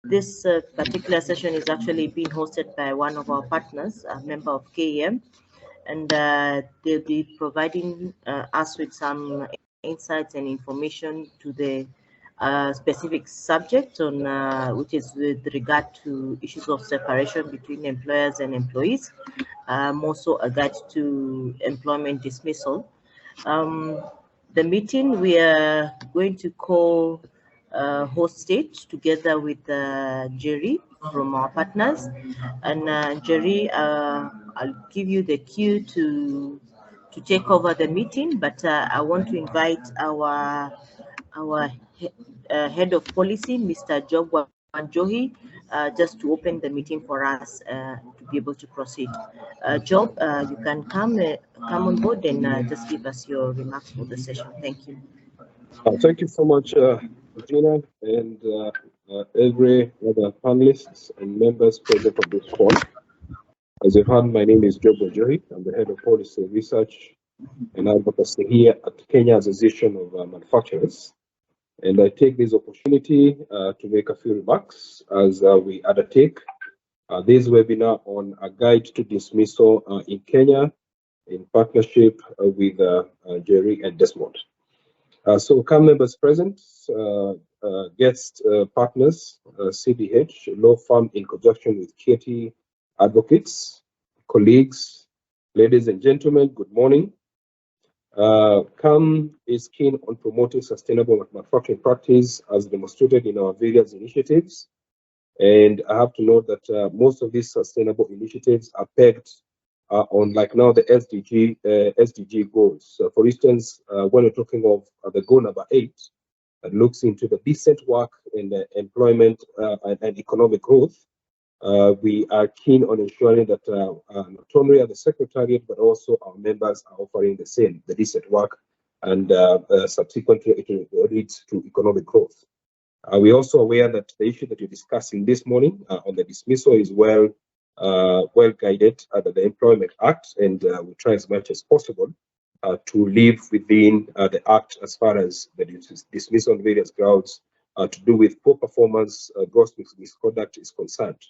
This particular session is actually being hosted by one of our partners, a member of KEM, and they'll be providing us with some insights and information to the specific subject on which is with regard to issues of separation between employers and employees, more so a guide to employment dismissal. The meeting we are going to call host stage together with Jerry from our partners, and Jerry, I'll give you the cue to take over the meeting, but I want to invite our head of policy, Mr. Job Wanjohi, just to open the meeting for us to be able to proceed. Job, you can come on board and just give us your remarks for the session. Thank you. Thank you so much, Gina, and every other panelists and members present on this call. As you heard, my name is Job Wanjohi. I'm the head of policy research and advocacy here at Kenya Association of Manufacturers. And I take this opportunity to make a few remarks as we undertake this webinar on a guide to dismissal in Kenya in partnership with Jerry and Desmond. So CAM members present, guest partners, CDH, law firm in conjunction with KT advocates, colleagues, ladies and gentlemen, good morning. CAM is keen on promoting sustainable manufacturing practice as demonstrated in our various initiatives. And I have to note that most of these sustainable initiatives are pegged on, like now, the SDG goals. So for instance, when we're talking of the goal number 8, that looks into the decent work and employment and economic growth, we are keen on ensuring that not only at the secretariat, but also our members are offering the same, the decent work, and subsequently it leads to economic growth. We're also aware that the issue that you're discussing this morning on the dismissal is well guided under the Employment Act, and we try as much as possible to live within the Act as far as the dismissal on various grounds to do with poor performance, gross misconduct is concerned.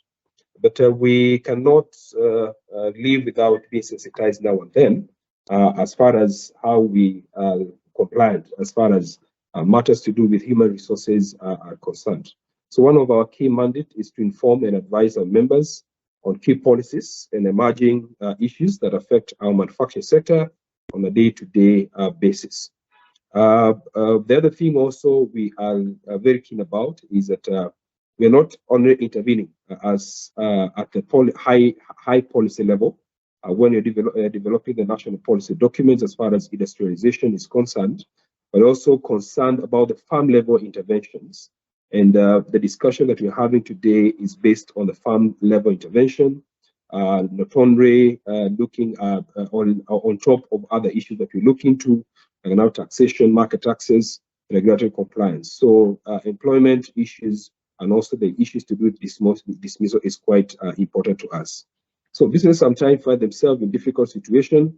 But we cannot live without being sensitized now and then as far as how we are compliant, as far as matters to do with human resources are concerned. So one of our key mandates is to inform and advise our members on key policies and emerging issues that affect our manufacturing sector on a day-to-day basis. The other thing also we are very keen about is that we are not only intervening as at the high policy level when you're developing the national policy documents as far as industrialization is concerned, but also concerned about the farm level interventions. And the discussion that we're having today is based on the farm level intervention, not only looking on top of other issues that we look into, like now taxation, market access, regulatory compliance. So employment issues and also the issues to do with dismissal is quite important to us. So businesses sometimes find themselves in difficult situations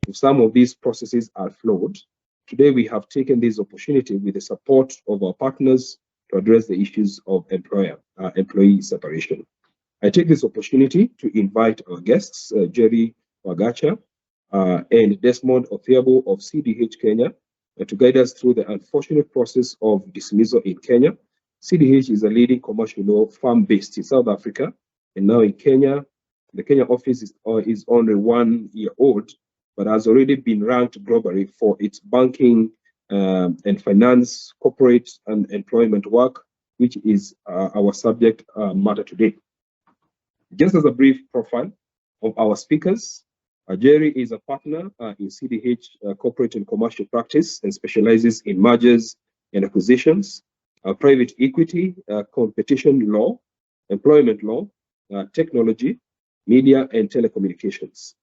if some of these processes are flawed. Today we have taken this opportunity with the support of our partners to address the issues of employee separation. I take this opportunity to invite our guests, Jerry Wagacha and Desmond Othiabo of CDH Kenya, to guide us through the unfortunate process of dismissal in Kenya. CDH is a leading commercial law firm based in South Africa and now in Kenya. The Kenya office is only 1 year old, but has already been ranked globally for its banking and finance, corporate and employment work, which is our subject matter today. Just as a brief profile of our speakers, Jerry is a partner in CDH corporate and commercial practice and specializes in mergers and acquisitions, private equity, competition law, employment law, technology, media and telecommunications.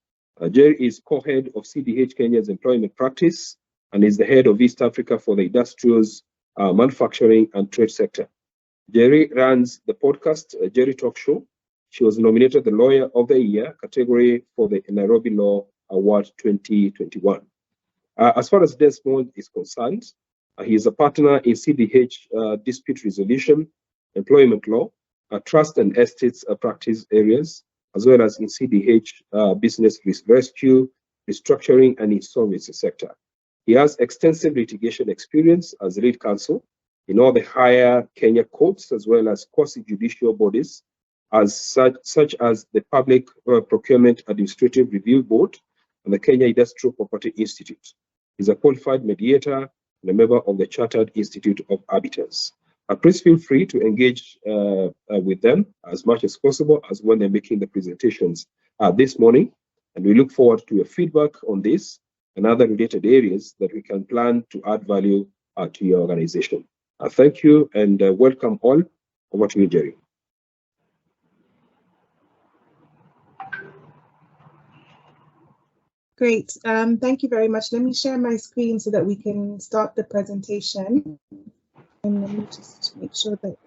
Jerry is co-head of CDH Kenya's employment practice and is the head of East Africa for the industrials, manufacturing and trade sector. Jerry runs the podcast Jerry Talk Show. She was nominated the Lawyer of the Year category for the Nairobi Law Award 2021. As far as Desmond is concerned, he is a partner in CDH dispute resolution, employment law, trust and estates practice areas, as well as in CDH business rescue, restructuring, and insolvency sector. He has extensive litigation experience as lead counsel in all the higher Kenya courts, as well as quasi-judicial bodies, such as the Public Procurement Administrative Review Board and the Kenya Industrial Property Institute. He's a qualified mediator and a member of the Chartered Institute of Arbiters. Please feel free to engage with them as much as possible as when they're making the presentations this morning. And we look forward to your feedback on this and other related areas that we can plan to add value to your organization. Thank you and welcome all. Over to you, Jerry. Great. Thank you very much. Let me share my screen so that we can start the presentation. And let me just make sure that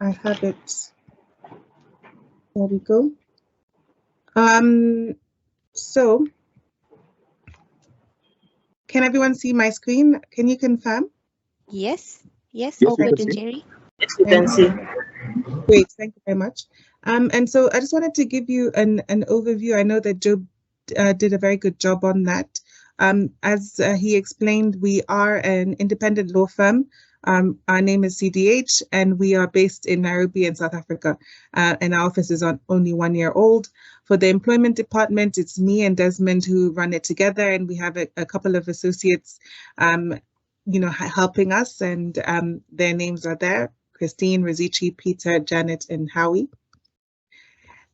I have it. There we go. So, can everyone see my screen? Can you confirm? Yes, Yes, all good, Jerry. Yes, we can see. Great, thank you very much. And so I just wanted to give you an overview. I know that Joe did a very good job on that. As he explained, we are an independent law firm. Our name is CDH, and we are based in Nairobi in South Africa, and our office is only 1 year old. For the employment department, it's me and Desmond who run it together, and we have a couple of associates, helping us, and their names are there: Christine, Rizichi, Peter, Janet, and Howie.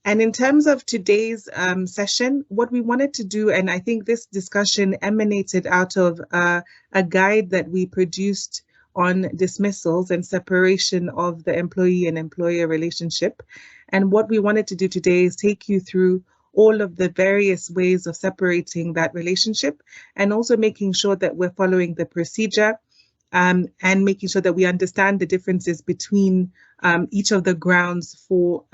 And in terms of today's session, what we wanted to do, and I think this discussion emanated out of a guide that we produced on dismissals and separation of the employee and employer relationship. And what we wanted to do today is take you through all of the various ways of separating that relationship, and also making sure that we're following the procedure, and making sure that we understand the differences between each of the grounds for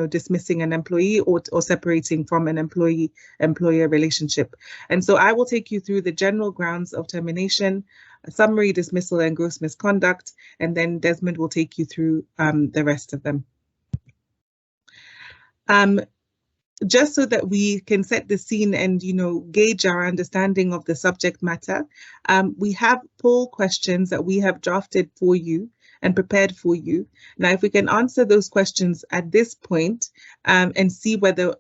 dismissing an employee or separating from an employee-employer relationship. And so I will take you through the general grounds of termination, summary dismissal, and gross misconduct, and then Desmond will take you through the rest of them. Just so that we can set the scene and gauge our understanding of the subject matter, we have poll questions that we have drafted for you and prepared for you. Now, if we can answer those questions at this point, and see whether,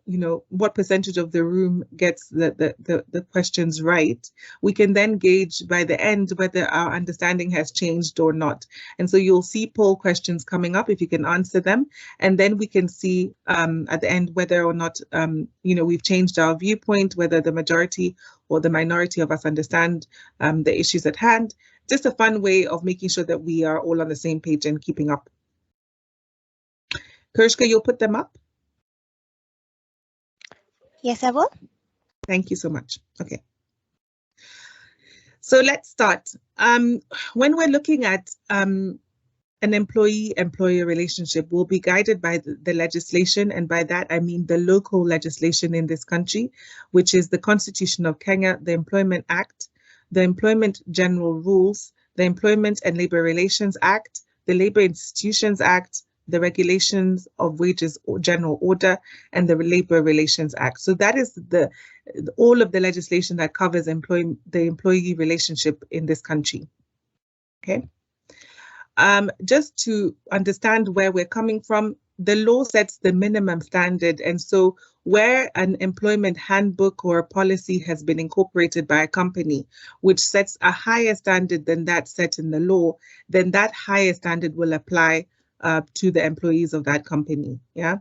what percentage of the room gets the questions right, we can then gauge by the end whether our understanding has changed or not. And so you'll see poll questions coming up if you can answer them, and then we can see at the end whether or not we've changed our viewpoint, whether the majority or the minority of us understand the issues at hand. Just a fun way of making sure that we are all on the same page and keeping up. Kirshka, you'll put them up? Yes, I will. Thank you so much. Okay. So let's start. When we're looking at an employee-employer relationship, we'll be guided by the legislation, and by that I mean the local legislation in this country, which is the Constitution of Kenya, the Employment Act, the Employment General Rules, the Employment and Labor Relations Act, the Labor Institutions Act, the Regulations of Wages General Order, and the Labor Relations Act. So that is all of the legislation that covers the employee relationship in this country. Okay. Just to understand where we're coming from, the law sets the minimum standard, and so where an employment handbook or a policy has been incorporated by a company which sets a higher standard than that set in the law, then that higher standard will apply to the employees of that company. Yeah.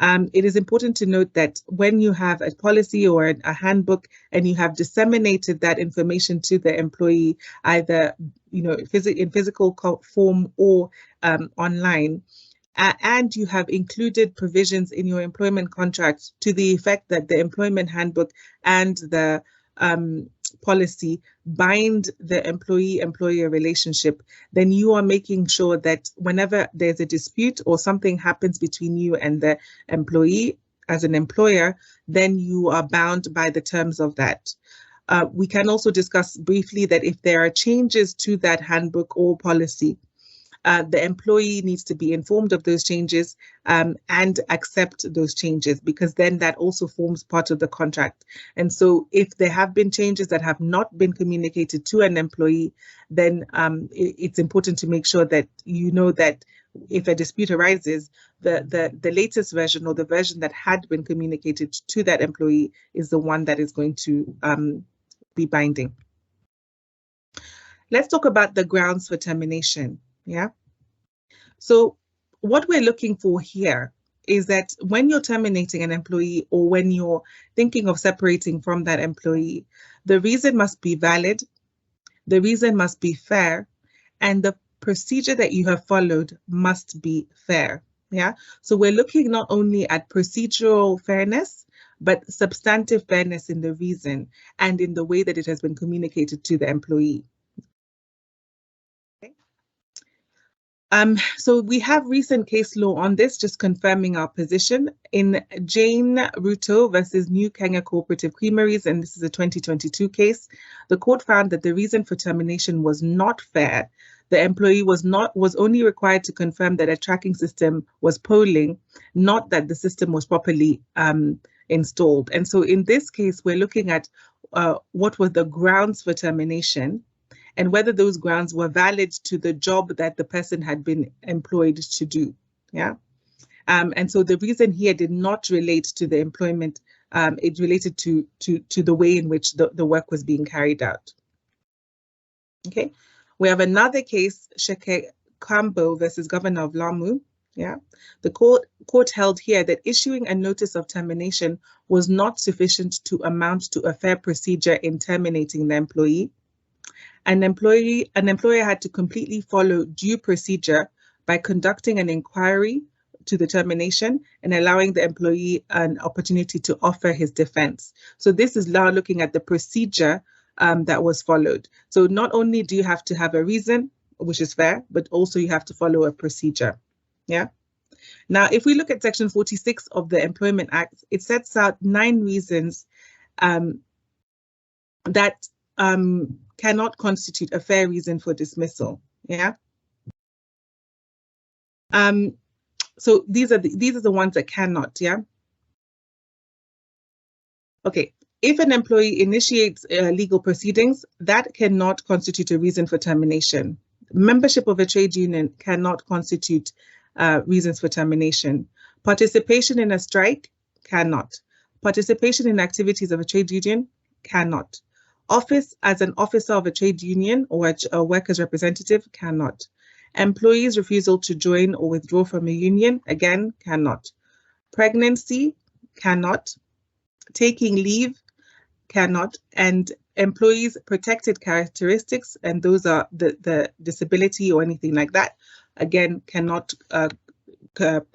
It is important to note that when you have a policy or a handbook and you have disseminated that information to the employee, either in physical form or online, and you have included provisions in your employment contract to the effect that the employment handbook and the policy bind the employee-employer relationship, then you are making sure that whenever there's a dispute or something happens between you and the employee as an employer, then you are bound by the terms of that. We can also discuss briefly that if there are changes to that handbook or policy, the employee needs to be informed of those changes and accept those changes, because then that also forms part of the contract. And so if there have been changes that have not been communicated to an employee, then it's important to make sure that you know that if a dispute arises, the latest version, or the version that had been communicated to that employee, is the one that is going to be binding. Let's talk about the grounds for termination. Yeah. So what we're looking for here is that when you're terminating an employee, or when you're thinking of separating from that employee, the reason must be valid, the reason must be fair, and the procedure that you have followed must be fair. Yeah. So we're looking not only at procedural fairness, but substantive fairness in the reason and in the way that it has been communicated to the employee. So we have recent case law on this, just confirming our position. In Jane Ruto versus New Kenya Cooperative Creameries, and this is a 2022 case, the court found that the reason for termination was not fair. The employee was only required to confirm that a tracking system was polling, not that the system was properly installed. And so in this case, we're looking at what were the grounds for termination, and whether those grounds were valid to the job that the person had been employed to do. Yeah. And so the reason here did not relate to the employment, it related to the way in which the work was being carried out. Okay. We have another case, Sheke Kambo versus Governor of Lamu. Yeah. The court held here that issuing a notice of termination was not sufficient to amount to a fair procedure in terminating the employee. An employer had to completely follow due procedure by conducting an inquiry to the termination and allowing the employee an opportunity to offer his defense. So this is now looking at the procedure that was followed. So not only do you have to have a reason, which is fair, but also you have to follow a procedure. Yeah. Now, if we look at Section 46 of the Employment Act, it sets out 9 reasons that cannot constitute a fair reason for dismissal. Yeah. So these are the ones that cannot. Yeah. Okay. If an employee initiates legal proceedings, that cannot constitute a reason for termination. Membership of a trade union cannot constitute reasons for termination. Participation in a strike cannot. Participation in activities of a trade union cannot. Office as an officer of a trade union or a workers' representative cannot. Employees' refusal to join or withdraw from a union, again, cannot. Pregnancy cannot. Taking leave cannot. And employees' protected characteristics, and those are the disability or anything like that, again, cannot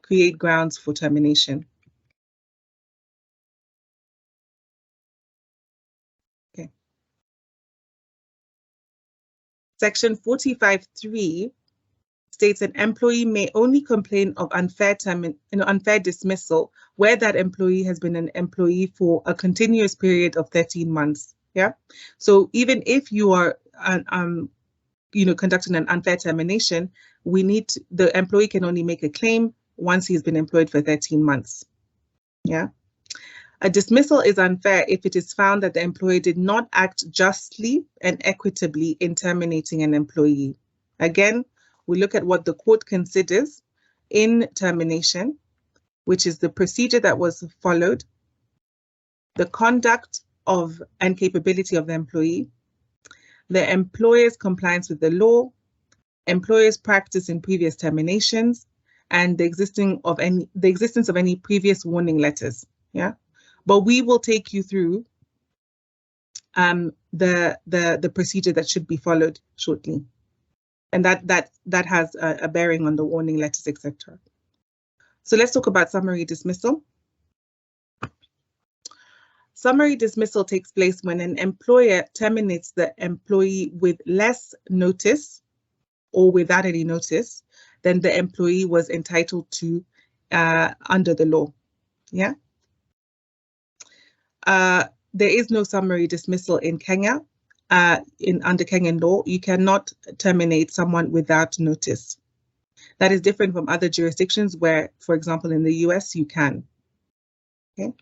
create grounds for termination. Section 45(3) states an employee may only complain of unfair dismissal where that employee has been an employee for a continuous period of 13 months. Yeah. So even if you are conducting an unfair termination, the employee can only make a claim once he's been employed for 13 months. Yeah. A dismissal is unfair if it is found that the employee did not act justly and equitably in terminating an employee. Again, we look at what the court considers in termination, which is the procedure that was followed, the conduct of and capability of the employee, the employer's compliance with the law, employer's practice in previous terminations, and the existence of any previous warning letters. Yeah. But we will take you through the procedure that should be followed shortly, and that has a bearing on the warning letters, etc. So let's talk about summary dismissal. Summary dismissal takes place when an employer terminates the employee with less notice or without any notice than the employee was entitled to under the law. Yeah. There is no summary dismissal in Kenya. Under Kenyan law, you cannot terminate someone without notice. That is different from other jurisdictions where, for example, in the US, you can. Okay.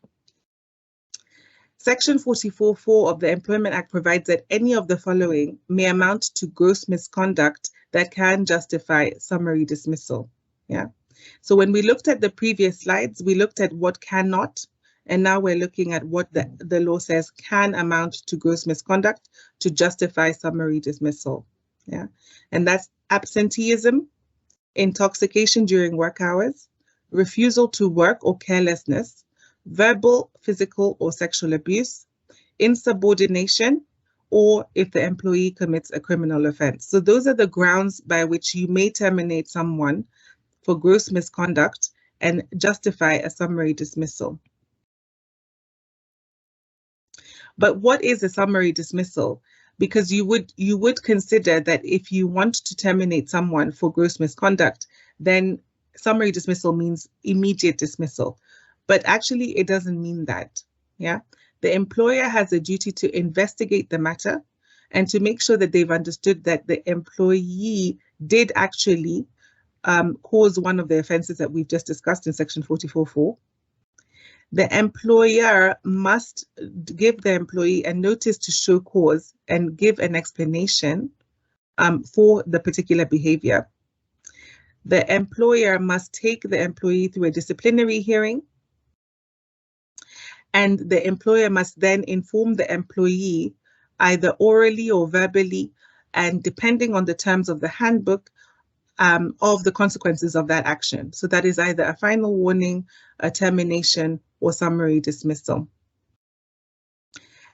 Section 44(4) of the Employment Act provides that any of the following may amount to gross misconduct that can justify summary dismissal. Yeah. So when we looked at the previous slides, we looked at what cannot, and now we're looking at what the law says can amount to gross misconduct to justify summary dismissal. Yeah. And that's absenteeism, intoxication during work hours, refusal to work or carelessness, verbal, physical, or sexual abuse, insubordination, or if the employee commits a criminal offense. So those are the grounds by which you may terminate someone for gross misconduct and justify a summary dismissal. But what is a summary dismissal? Because you would consider that if you want to terminate someone for gross misconduct, then summary dismissal means immediate dismissal. But actually, it doesn't mean that. Yeah, the employer has a duty to investigate the matter and to make sure that they've understood that the employee did actually cause one of the offenses that we've just discussed in section 44(4). The employer must give the employee a notice to show cause and give an explanation for the particular behavior. The employer must take the employee through a disciplinary hearing, and the employer must then inform the employee either orally or verbally, and depending on the terms of the handbook, of the consequences of that action. So that is either a final warning, a termination, or summary dismissal.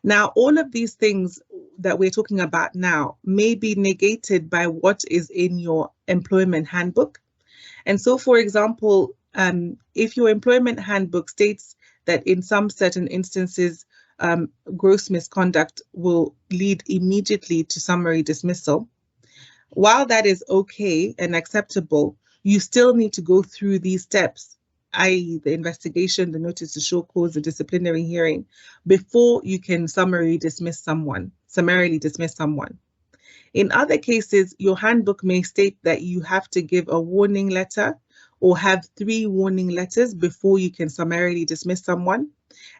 Now, all of these things that we're talking about now may be negated by what is in your employment handbook. And so, for example, if your employment handbook states that in some certain instances, gross misconduct will lead immediately to summary dismissal, while that is okay and acceptable, you still need to go through these steps, i.e. the investigation, the notice to show cause, the disciplinary hearing, before you can summarily dismiss someone. In other cases, your handbook may state that you have to give a warning letter or have 3 warning letters before you can summarily dismiss someone.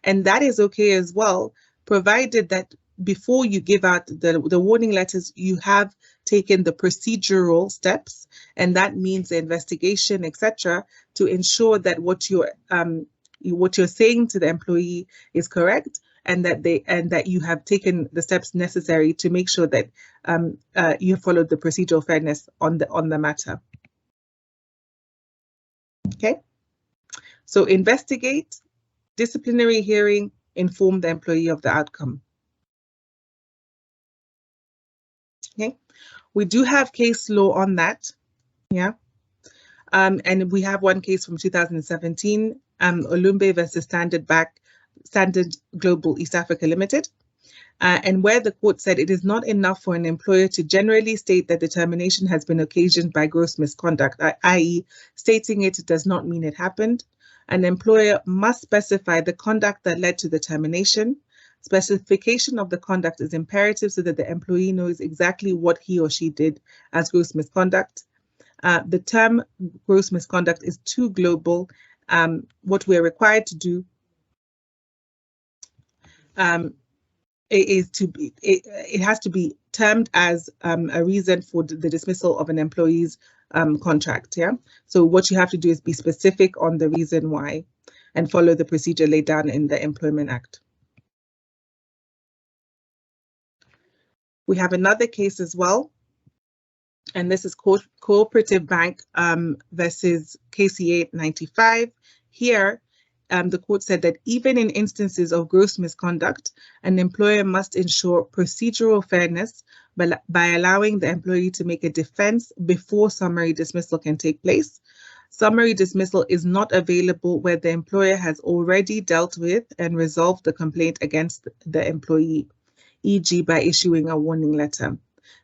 And that is okay as well, provided that before you give out the warning letters, you have taken the procedural steps, and that means the investigation, etc., to ensure that what you're saying to the employee is correct, and that you have taken the steps necessary to make sure that you have followed the procedural fairness on the matter. Okay, so investigate, disciplinary hearing, inform the employee of the outcome. Okay, we do have case law on that, yeah, and we have one case from 2017, Olumbe versus Standard Global East Africa Limited, and where the court said it is not enough for an employer to generally state that the termination has been occasioned by gross misconduct, i.e. stating it does not mean it happened. An employer must specify the conduct that led to the termination. Specification of the conduct is imperative so that the employee knows exactly what he or she did as gross misconduct. The term gross misconduct is too global. What we're required to do it has to be termed as a reason for the dismissal of an employee's contract. Yeah. So what you have to do is be specific on the reason why and follow the procedure laid down in the Employment Act. We have another case as well, and this is Cooperative Bank versus KCA 95. Here, the court said that even in instances of gross misconduct, an employer must ensure procedural fairness by allowing the employee to make a defense before summary dismissal can take place. Summary dismissal is not available where the employer has already dealt with and resolved the complaint against the employee, e.g. by issuing a warning letter.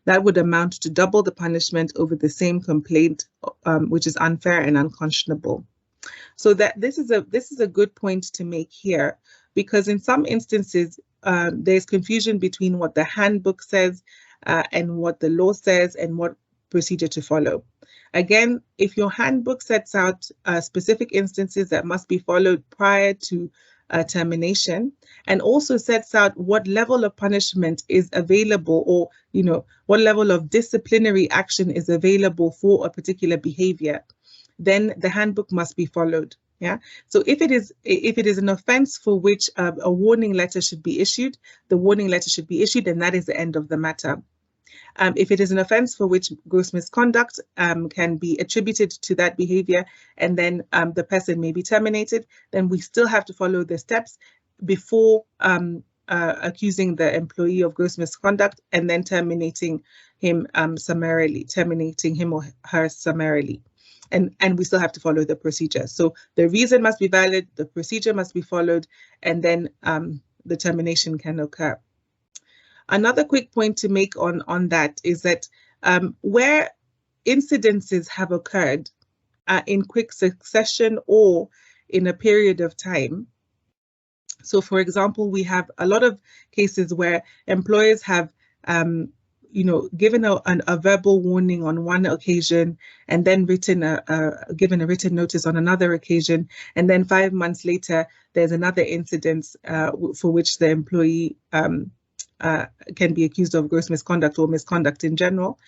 That would amount to double the punishment over the same complaint, which is unfair and unconscionable. So that this is a good point to make here, because in some instances there's confusion between what the handbook says and what the law says and what procedure to follow. Again, if your handbook sets out specific instances that must be followed prior to termination, and also sets out what level of punishment is available, or what level of disciplinary action is available for a particular behavior, then the handbook must be followed. Yeah. So if it is an offence for which a warning letter should be issued, the warning letter should be issued, and that is the end of the matter. If it is an offence for which gross misconduct can be attributed to that behaviour, and then the person may be terminated, then we still have to follow the steps before accusing the employee of gross misconduct and then terminating him summarily, terminating him or her summarily. And we still have to follow the procedure. So the reason must be valid, the procedure must be followed, and then the termination can occur. Another quick point to make on that is that where incidences have occurred in quick succession or in a period of time. So, for example, we have a lot of cases where employers have given a verbal warning on one occasion, and then given a written notice on another occasion, and then 5 months later there's another incident for which the employee can be accused of gross misconduct or misconduct in general,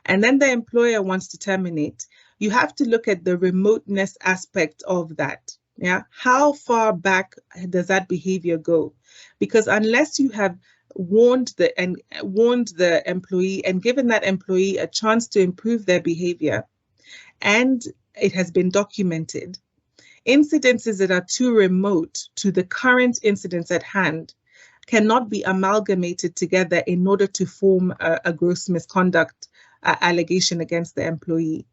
and then the employer wants to terminate. You have to look at the remoteness aspect of that. Yeah, how far back does that behavior go? Because unless you have warned the employee and given that employee a chance to improve their behavior, and it has been documented, incidences that are too remote to the current incidents at hand cannot be amalgamated together in order to form a gross misconduct allegation against the employee.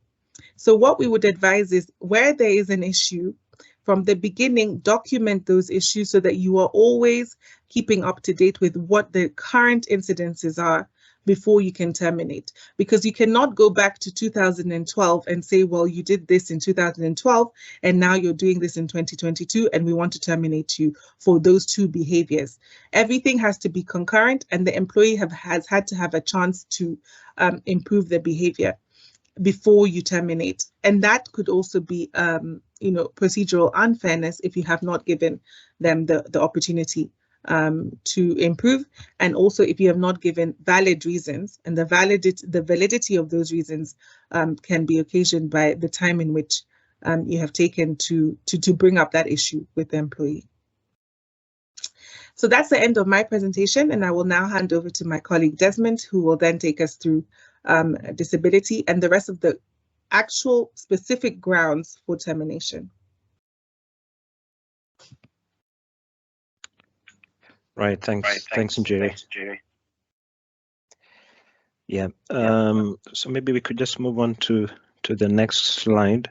So what we would advise is, where there is an issue, from the beginning, document those issues so that you are always keeping up to date with what the current incidences are before you can terminate. Because you cannot go back to 2012 and say, well, you did this in 2012 and now you're doing this in 2022 and we want to terminate you for those two behaviors. Everything has to be concurrent, and the employee has had to have a chance to improve their behavior before you terminate. And that could also be procedural unfairness if you have not given them the opportunity to improve, and also if you have not given valid reasons, and the validity of those reasons can be occasioned by the time in which you have taken to bring up that issue with the employee. So that's the end of my presentation, and I will now hand over to my colleague Desmond, who will then take us through disability and the rest of the actual specific grounds for termination. Right, thanks, Njeri. Yeah, so maybe we could just move on to the next slide.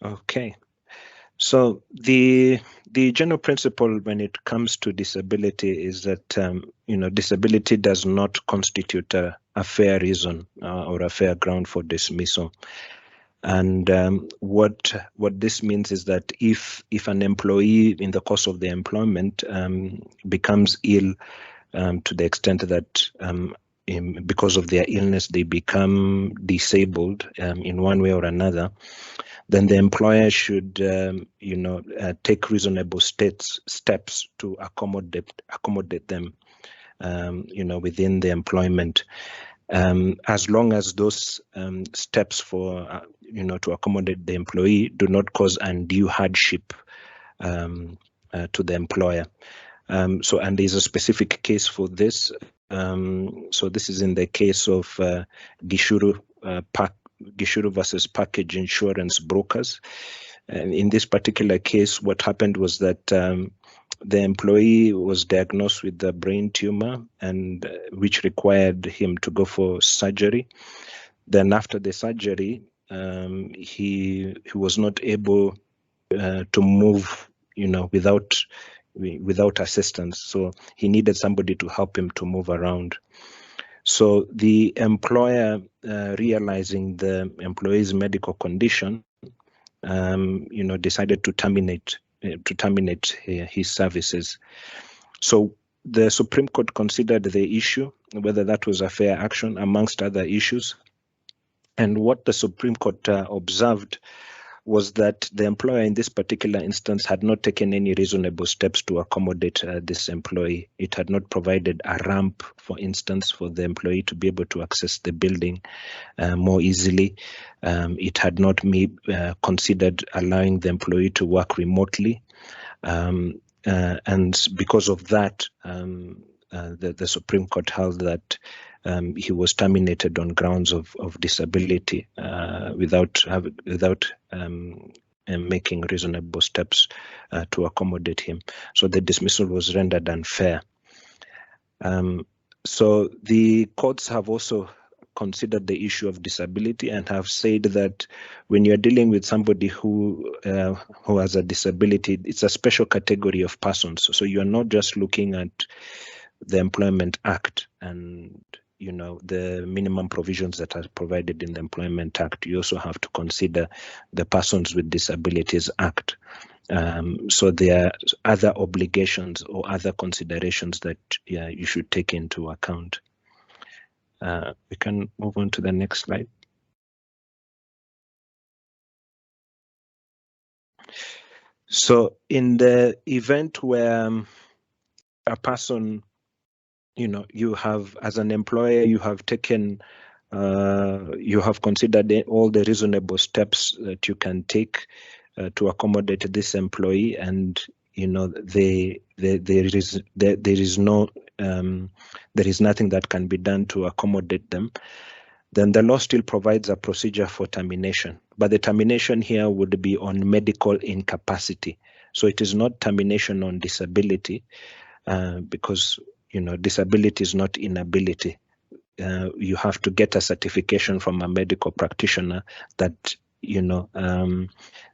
Okay, so the general principle when it comes to disability is that disability does not constitute a fair reason or a fair ground for dismissal. And what this means is that if an employee in the course of their employment becomes ill to the extent that because of their illness they become disabled in one way or another, then the employer should take reasonable steps to accommodate them within the employment. As long as those steps for to accommodate the employee do not cause undue hardship to the employer. And there's a specific case for this. So this is in the case of Gishuru versus Package Insurance Brokers. In this particular case, what happened was that the employee was diagnosed with a brain tumor, and which required him to go for surgery. Then after the surgery, he was not able to move, without assistance. So he needed somebody to help him to move around. So the employer, realizing the employee's medical condition, decided to terminate his services. So the Supreme Court considered the issue, whether that was a fair action, amongst other issues. And what the Supreme Court observed was that the employer in this particular instance had not taken any reasonable steps to accommodate this employee. It had not provided a ramp, for instance, for the employee to be able to access the building more easily. It had not considered allowing the employee to work remotely. And because of that, the Supreme Court held that he was terminated on grounds of disability without making reasonable steps to accommodate him. So the dismissal was rendered unfair. So the courts have also considered the issue of disability and have said that when you're dealing with somebody who has a disability, it's a special category of persons. So you're not just looking at the Employment Act and the minimum provisions that are provided in the Employment Act. You also have to consider the Persons with Disabilities Act. So there are other obligations or other considerations that you should take into account. We can move on to the next slide. So in the event where a person, you have, as an employer, you have taken, you have considered all the reasonable steps that you can take to accommodate this employee, and there is nothing that can be done to accommodate them, then the law still provides a procedure for termination. But the termination here would be on medical incapacity. So it is not termination on disability, because disability is not inability. You have to get a certification from a medical practitioner that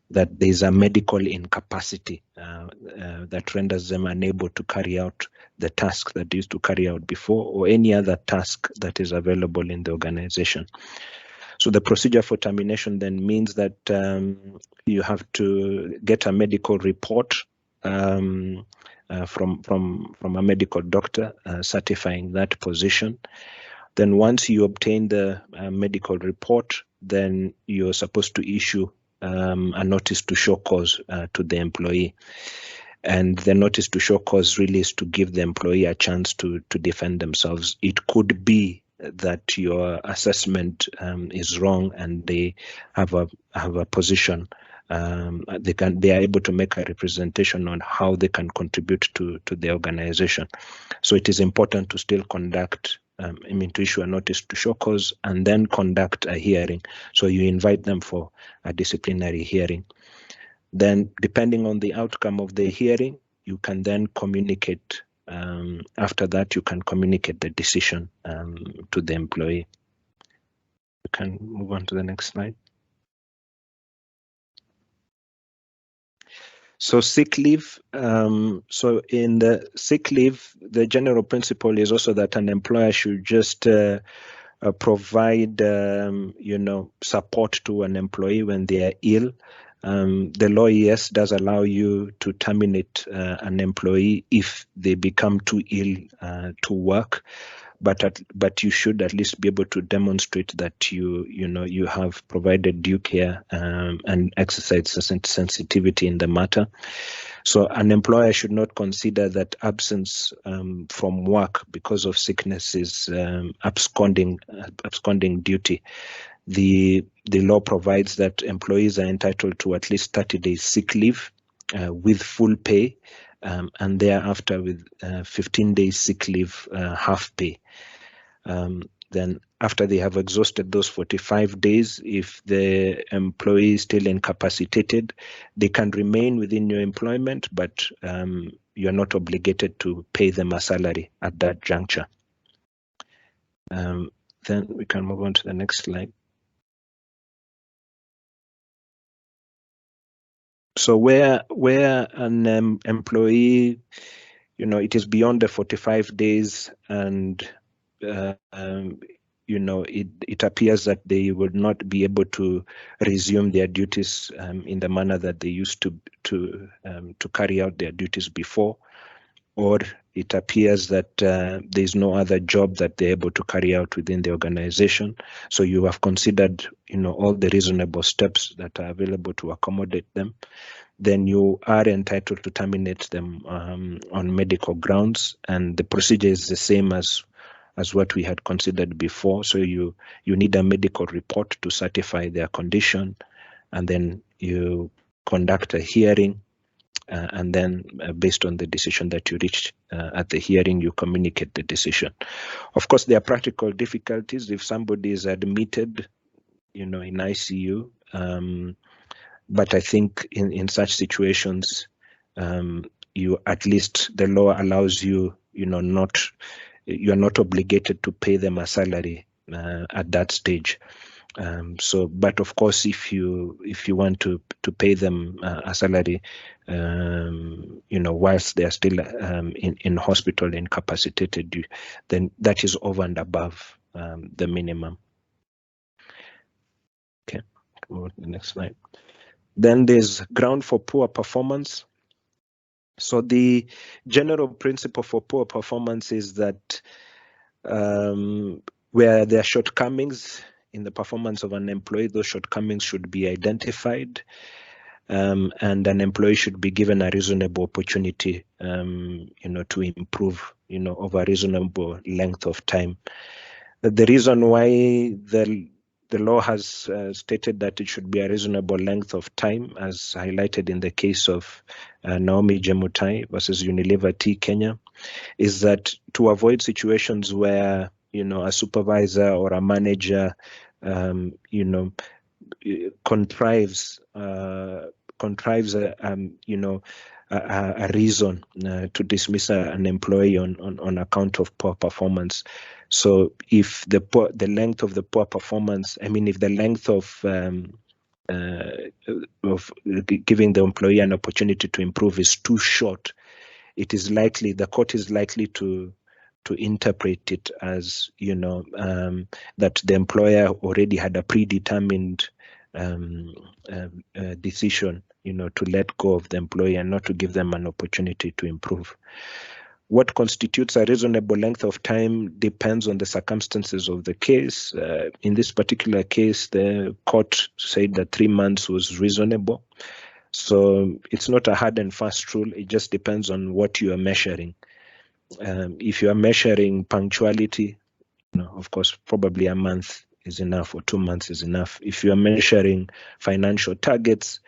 that there is a medical incapacity that renders them unable to carry out the task that they used to carry out before, or any other task that is available in the organization. So the procedure for termination then means that you have to get a medical report from a medical doctor certifying that position. Then once you obtain the medical report, then you're supposed to issue a notice to show cause to the employee. And the notice to show cause really is to give the employee a chance to defend themselves. It could be that your assessment is wrong and they have a position. They are able to make a representation on how they can contribute to the organization. So it is important to still conduct, to issue a notice to show cause and then conduct a hearing. So you invite them for a disciplinary hearing. Then, depending on the outcome of the hearing, you can then communicate. After that, you can communicate the decision to the employee. You can move on to the next slide. So sick leave. So in the sick leave, the general principle is also that an employer should just provide, support to an employee when they are ill. The law, yes, does allow you to terminate an employee if they become too ill to work, but you should at least be able to demonstrate that you have provided due care and exercised sensitivity in the matter. So an employer should not consider that absence from work because of sickness is absconding duty. The law provides that employees are entitled to at least 30 days sick leave with full pay, and thereafter with 15 days sick leave half pay. Then after they have exhausted those 45 days, if the employee is still incapacitated, they can remain within your employment, but you're not obligated to pay them a salary at that juncture. Then we can move on to the next slide. So where an employee, it is beyond the 45 days and it appears that they would not be able to resume their duties in the manner that they used to carry out their duties before, or it appears that there's no other job that they're able to carry out within the organization. So you have considered, all the reasonable steps that are available to accommodate them. Then you are entitled to terminate them on medical grounds, and the procedure is the same as what we had considered before. So you need a medical report to certify their condition, and then you conduct a hearing, and then based on the decision that you reached at the hearing, you communicate the decision. Of course, there are practical difficulties if somebody is admitted, in ICU. But I think in such situations, you at least the law allows you, you are not obligated to pay them a salary at that stage. But of course, if you want to pay them a salary, whilst they are still in hospital incapacitated, then that is over and above the minimum. Okay, go to the next slide. Then there's ground for poor performance. So the general principle for poor performance is that where there are shortcomings in the performance of an employee, those shortcomings should be identified, and an employee should be given a reasonable opportunity, to improve, over a reasonable length of time. The reason why the law has stated that it should be a reasonable length of time, as highlighted in the case of Naomi Jemutai versus Unilever Tea Kenya, is that to avoid situations where a supervisor or a manager contrives a reason to dismiss an employee on account of poor performance. So if the length of the poor performance, if the length of giving the employee an opportunity to improve is too short, the court is likely to interpret it as that the employer already had a predetermined decision to let go of the employee and not to give them an opportunity to improve. What constitutes a reasonable length of time depends on the circumstances of the case. In this particular case, the court said that 3 months was reasonable. So it's not a hard and fast rule. It just depends on what you are measuring. If you are measuring punctuality, of course, probably a month is enough or 2 months is enough. If you are measuring financial targets,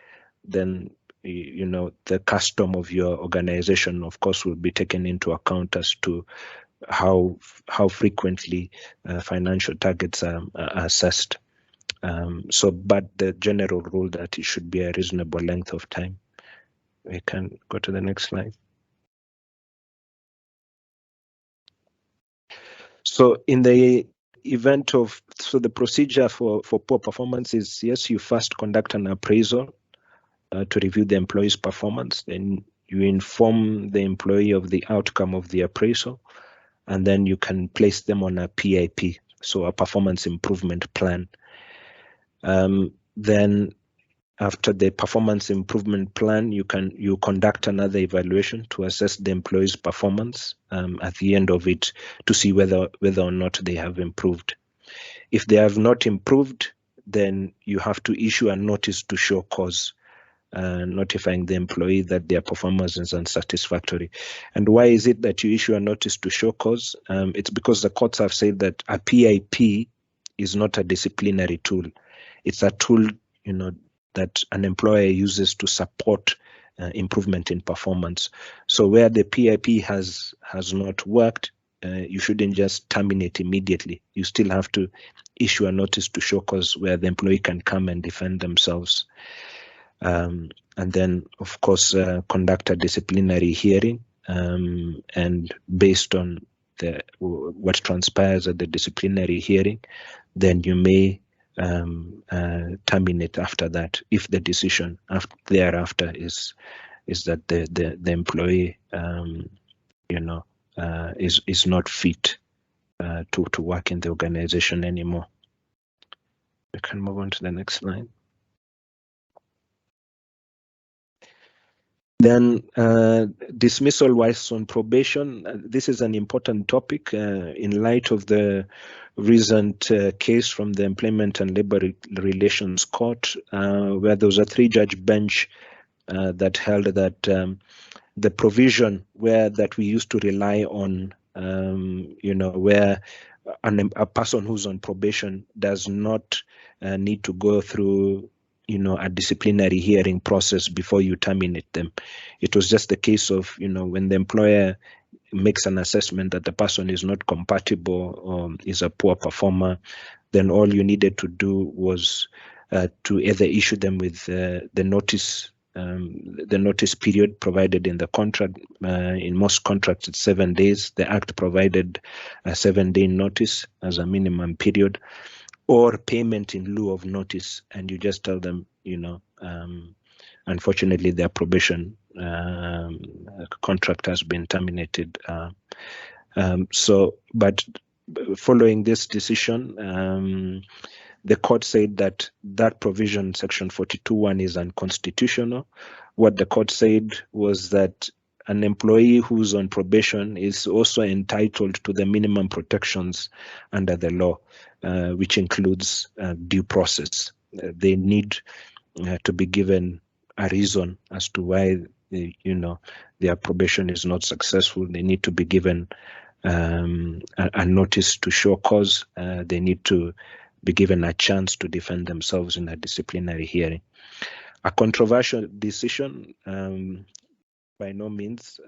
then the custom of your organization, of course, will be taken into account as to how frequently financial targets are assessed. But the general rule that it should be a reasonable length of time. We can go to the next slide. So in the event of, the procedure for poor performance is, yes, you first conduct an appraisal to review the employee's performance. Then you inform the employee of the outcome of the appraisal, and then you can place them on a PIP, so a performance improvement plan. Then after the performance improvement plan, you conduct another evaluation to assess the employee's performance at the end of it to see whether or not they have improved. If they have not improved, then you have to issue a notice to show cause, notifying the employee that their performance is unsatisfactory. And why is it that you issue a notice to show cause? It's because the courts have said that a PIP is not a disciplinary tool. It's a tool, that an employer uses to support improvement in performance. So where the PIP has not worked, you shouldn't just terminate immediately. You still have to issue a notice to show cause where the employee can come and defend themselves. And then, of course, conduct a disciplinary hearing, and based on what transpires at the disciplinary hearing, then you may terminate after that, if the decision thereafter is that the employee is not fit to work in the organization anymore. We can move on to the next slide. Then dismissal whilst on probation. This is an important topic in light of the recent case from the Employment and Labor Relations Court, where there was a 3-judge bench that held that the provision that we used to rely on, where a person who's on probation does not need to go through a disciplinary hearing process before you terminate them. It was just the case of, when the employer makes an assessment that the person is not compatible or is a poor performer, then all you needed to do was to either issue them with the notice period provided in the contract. In most contracts, it's 7 days. The Act provided a 7-day notice as a minimum period, or payment in lieu of notice, and you just tell them, unfortunately, their probation contract has been terminated. But following this decision, the court said that provision, section 42(1), is unconstitutional. What the court said was that an employee who's on probation is also entitled to the minimum protections under the law, which includes due process. They need to be given a reason as to why their probation is not successful. They need to be given a notice to show cause. They need to be given a chance to defend themselves in a disciplinary hearing. A controversial decision, by no means,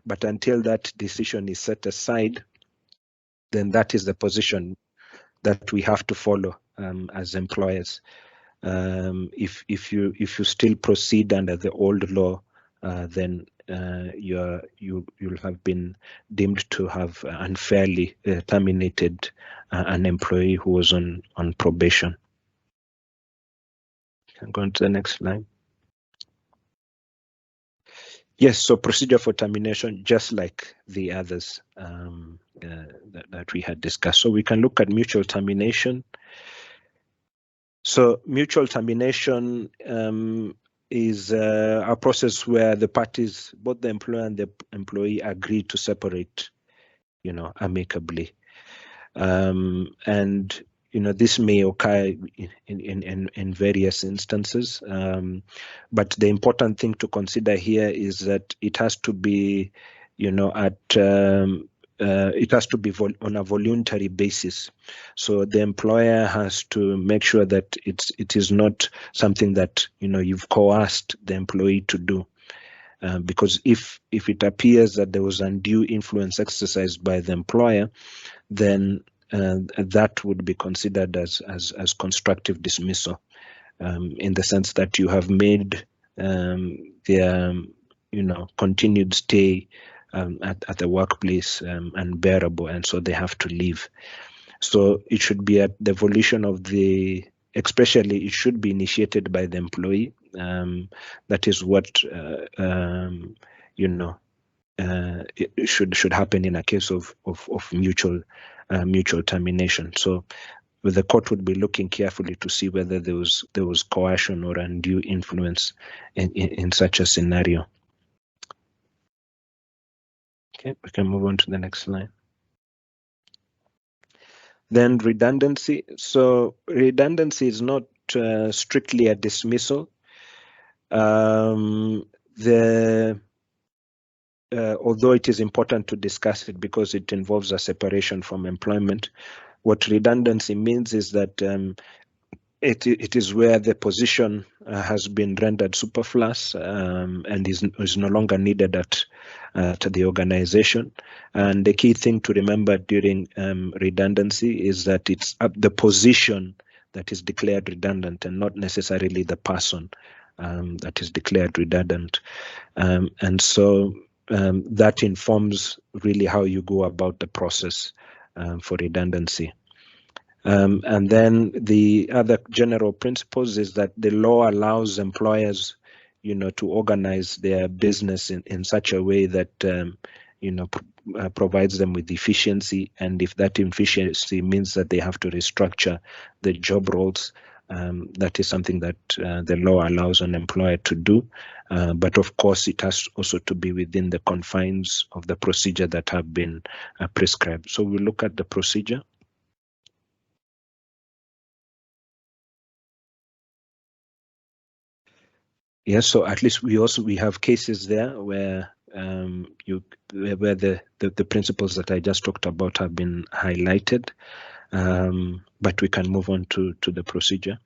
but until that decision is set aside, then that is the position that we have to follow as employers. If you still proceed under the old law, then you'll have been deemed to have unfairly terminated an employee who was on probation. I'm going to the next slide. Yes, so procedure for termination, just like the others that we had discussed. So we can look at mutual termination. So mutual termination is a process where the parties, both the employer and the employee, agree to separate, amicably. And this may occur in various instances, but the important thing to consider here is that it has to be, it has to be on a voluntary basis. So the employer has to make sure that it is not something that you've coerced the employee to do, because if it appears that there was undue influence exercised by the employer, then that would be considered as constructive dismissal, in the sense that you have made their continued stay at the workplace unbearable, and so they have to leave. So it should be at the volition of especially it should be initiated by the employee. That is what it should happen in a case of mutual termination. So the court would be looking carefully to see whether there was coercion or undue influence in such a scenario. Okay, we can move on to the next slide. Then redundancy. So redundancy is not strictly a dismissal. Although it is important to discuss it because it involves a separation from employment, what redundancy means is that it is where the position has been rendered superfluous and is no longer needed at the organization. And the key thing to remember during redundancy is that it's the position that is declared redundant and not necessarily the person that is declared redundant. And so that informs really how you go about the process for redundancy. And then the other general principles is that the law allows employers, to organize their business in such a way that, provides them with efficiency. And if that efficiency means that they have to restructure the job roles, that is something that the law allows an employer to do. But of course, it has also to be within the confines of the procedure that have been prescribed. So we look at the procedure. Yes, so at least we have cases there where where the principles that I just talked about have been highlighted, but we can move on to the procedure.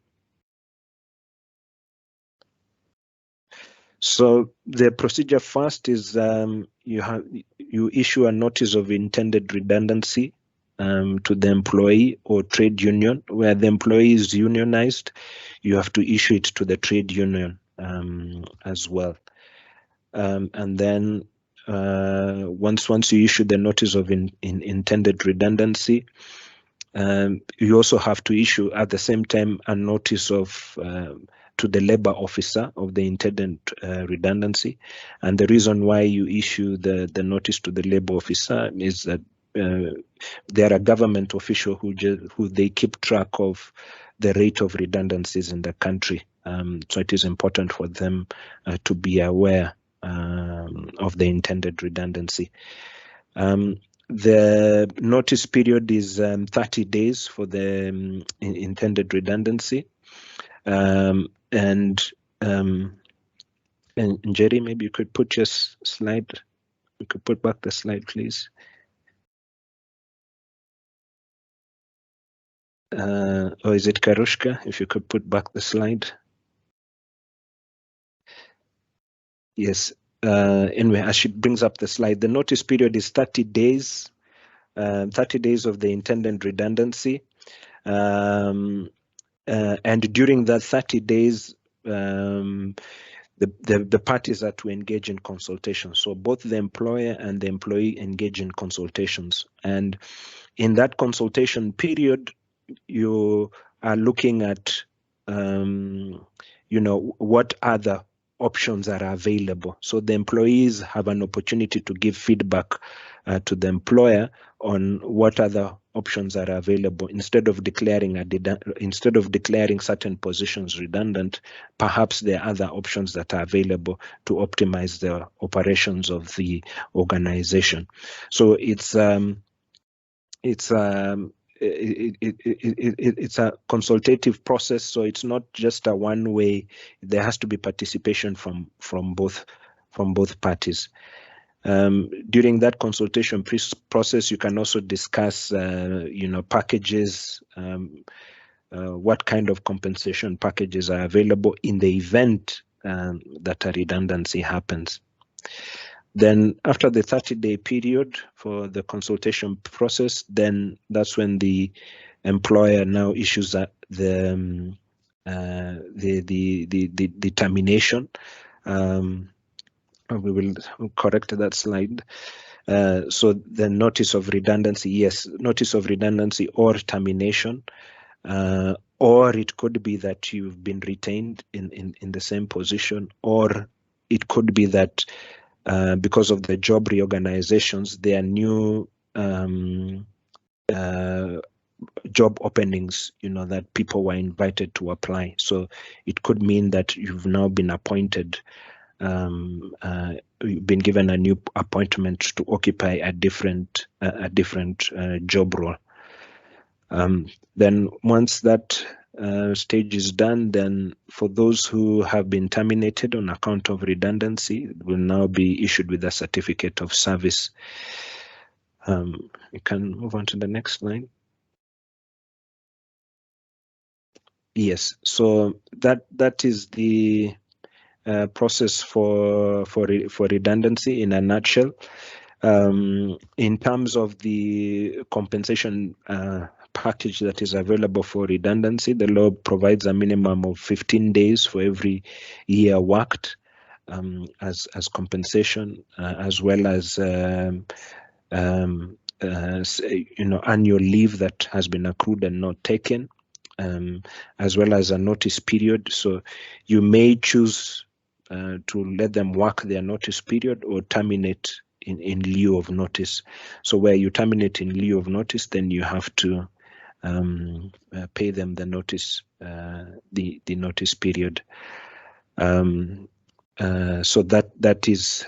So the procedure first is you issue a notice of intended redundancy to the employee or trade union. Where the employee is unionized, you have to issue it to the trade union as well. And then once you issue the notice of intended redundancy, you also have to issue at the same time a notice of to the labor officer of the intended redundancy. And the reason why you issue the notice to the labor officer is that they're a government official who they keep track of the rate of redundancies in the country. So it is important for them to be aware of the intended redundancy. The notice period is 30 days for the intended redundancy. And Jerry, maybe you could put your slide. You could put back the slide, please. Or is it Karushka? If you could put back the slide. Yes. Anyway, as she brings up the slide, the notice period is 30 days, 30 days of the intended redundancy. And during that 30 days, the parties are to engage in consultation. So both the employer and the employee engage in consultations. And in that consultation period, you are looking at, what other options are available. So the employees have an opportunity to give feedback to the employer on what other options are available. Instead of declaring certain positions redundant, perhaps there are other options that are available to optimize the operations of the organization. So it's a consultative process, so it's not just a one way. There has to be participation from both parties. During that consultation process, you can also discuss packages, what kind of compensation packages are available in the event that a redundancy happens. Then after the 30-day period for the consultation process, then that's when the employer now issues the termination. We will correct that slide. So the notice of redundancy, yes, notice of redundancy or termination, or it could be that you've been retained in the same position, or it could be that because of the job reorganizations, there are new job openings, that people were invited to apply. So it could mean that you've now been appointed, you've been given a new appointment to occupy a different job role. Then once that stage is done, then for those who have been terminated on account of redundancy, will now be issued with a certificate of service. You can move on to the next slide. Yes, so that is the process for redundancy in a nutshell. In terms of the compensation package that is available for redundancy, the law provides a minimum of 15 days for every year worked as compensation, as well as annual leave that has been accrued and not taken, as well as a notice period. So you may choose to let them work their notice period or terminate in lieu of notice. So where you terminate in lieu of notice, then you have to pay them the notice, the notice period. So that is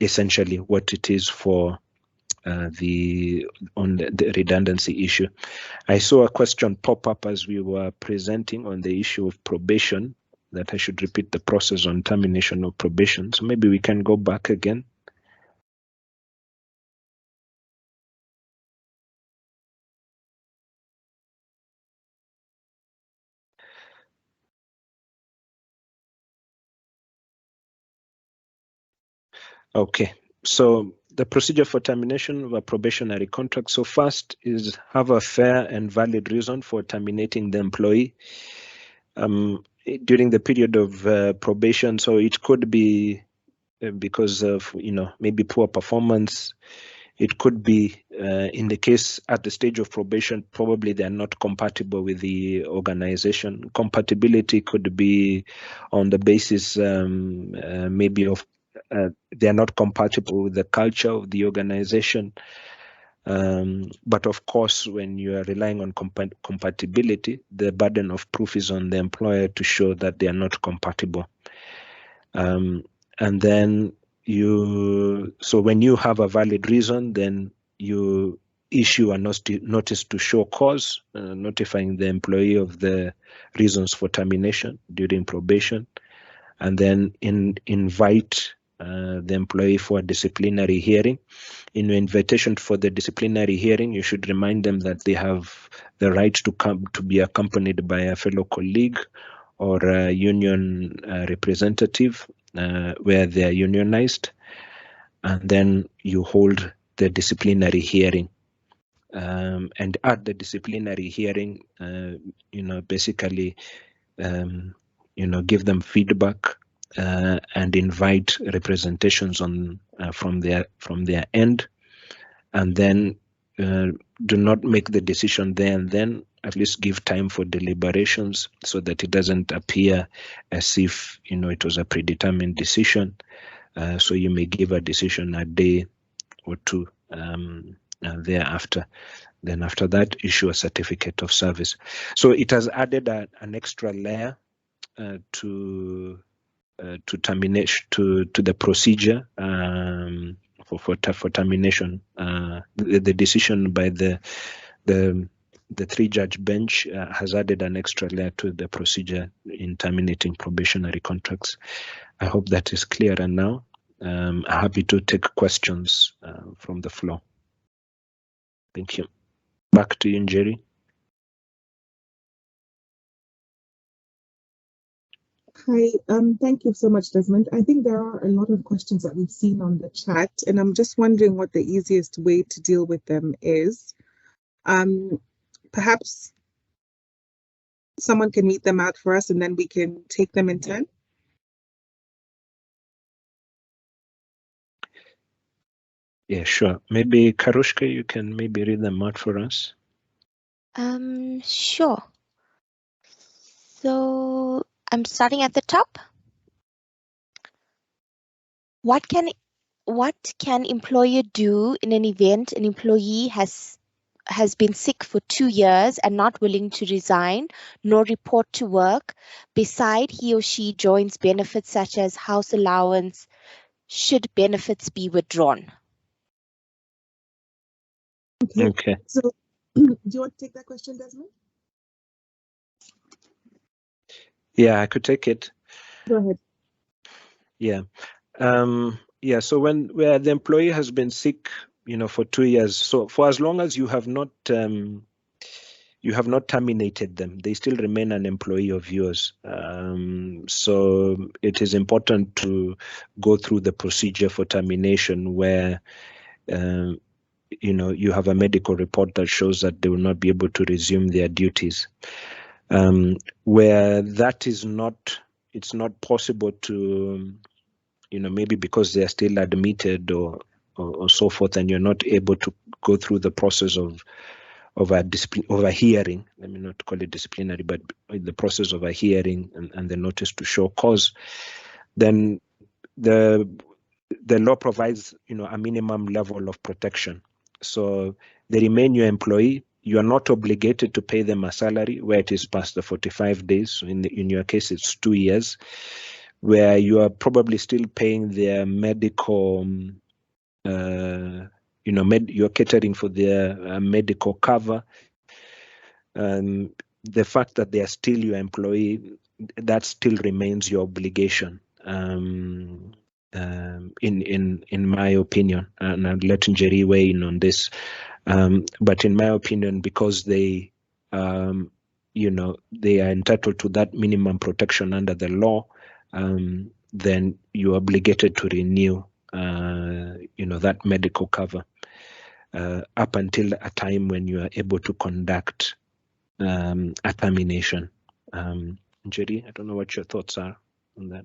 essentially what it is for the redundancy issue. I saw a question pop up as we were presenting on the issue of probation, that I should repeat the process on termination of probation. So maybe we can go back again. Okay, so the procedure for termination of a probationary contract. So first is have a fair and valid reason for terminating the employee during the period of probation. So it could be because of, maybe poor performance. It could be in the case at the stage of probation, probably they're not compatible with the organization. Compatibility could be on the basis maybe of they're not compatible with the culture of the organization. But of course, when you are relying on compatibility, the burden of proof is on the employer to show that they are not compatible. And then so when you have a valid reason, then you issue a notice to show cause, notifying the employee of the reasons for termination during probation, and then invite the employee for a disciplinary hearing. In your invitation for the disciplinary hearing, you should remind them that they have the right to be accompanied by a fellow colleague or a union representative where they are unionized, and then you hold the disciplinary hearing. And at the disciplinary hearing, basically, give them feedback and invite representations on from their end, and then do not make the decision there and then. At least give time for deliberations so that it doesn't appear as if it was a predetermined decision. So you may give a decision a day or two thereafter. Then after that, issue a certificate of service. So it has added an extra layer to termination, to the procedure for termination. The decision by the 3-judge bench has added an extra layer to the procedure in terminating probationary contracts. I hope that is clearer now. I'm happy to take questions from the floor. Thank you. Back to you, Njeri. Hi, thank you so much, Desmond. I think there are a lot of questions that we've seen on the chat, and I'm just wondering what the easiest way to deal with them is. Perhaps someone can read them out for us and then we can take them in turn. Yeah, sure. Maybe Karushka, you can maybe read them out for us. Sure. So I'm starting at the top. What can employer do in an event an employee has been sick for 2 years and not willing to resign nor report to work, beside he or she joins benefits such as house allowance, should benefits be withdrawn? Okay. So do you want to take that question, Desmond? Yeah, I could take it. Go ahead. Yeah. Yeah, so where the employee has been sick, for 2 years, so for as long as you have not terminated them, they still remain an employee of yours. So it is important to go through the procedure for termination where you have a medical report that shows that they will not be able to resume their duties. Where that is not, it's not possible to, maybe because they are still admitted or so forth, and you're not able to go through the process of a hearing. Let me not call it disciplinary, but the process of a hearing and the notice to show cause. Then the law provides, a minimum level of protection. So they remain your employee. you are not obligated to pay them a salary where it is past the 45 days. So in your case, it's 2 years, where you are probably still paying their medical, you're catering for their medical cover. The fact that they are still your employee, that still remains your obligation. In my opinion, and I'll let Njeri weigh in on this. But in my opinion, because they, they are entitled to that minimum protection under the law, then you're obligated to renew, that medical cover up until a time when you are able to conduct a termination. Njeri, I don't know what your thoughts are on that.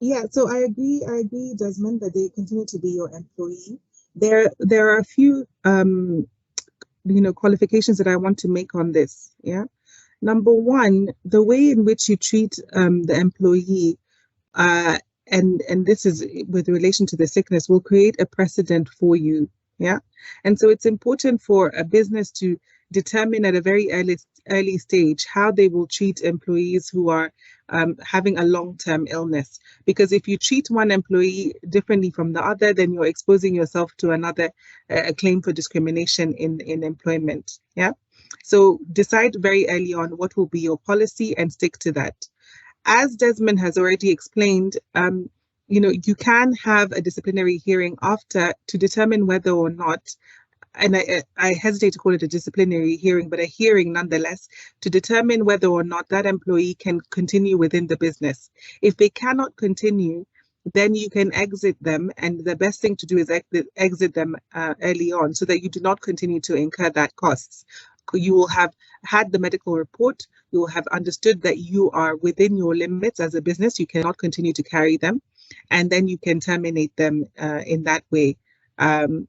Yeah, so I agree, Desmond, that they continue to be your employee. There are a few qualifications that I want to make on this. Yeah. Number one, the way in which you treat the employee, and this is with relation to the sickness, will create a precedent for you. Yeah. And so it's important for a business to determine at a very early stage how they will treat employees who are having a long-term illness. Because if you treat one employee differently from the other, then you're exposing yourself to another claim for discrimination in employment. Yeah. So decide very early on what will be your policy and stick to that. As Desmond has already explained, you can have a disciplinary hearing after to determine whether or not, and I hesitate to call it a disciplinary hearing, but a hearing nonetheless, to determine whether or not that employee can continue within the business. If they cannot continue, then you can exit them, and the best thing to do is exit them early on so that you do not continue to incur that costs. You will have had the medical report, you will have understood that you are within your limits as a business, you cannot continue to carry them, and then you can terminate them in that way, in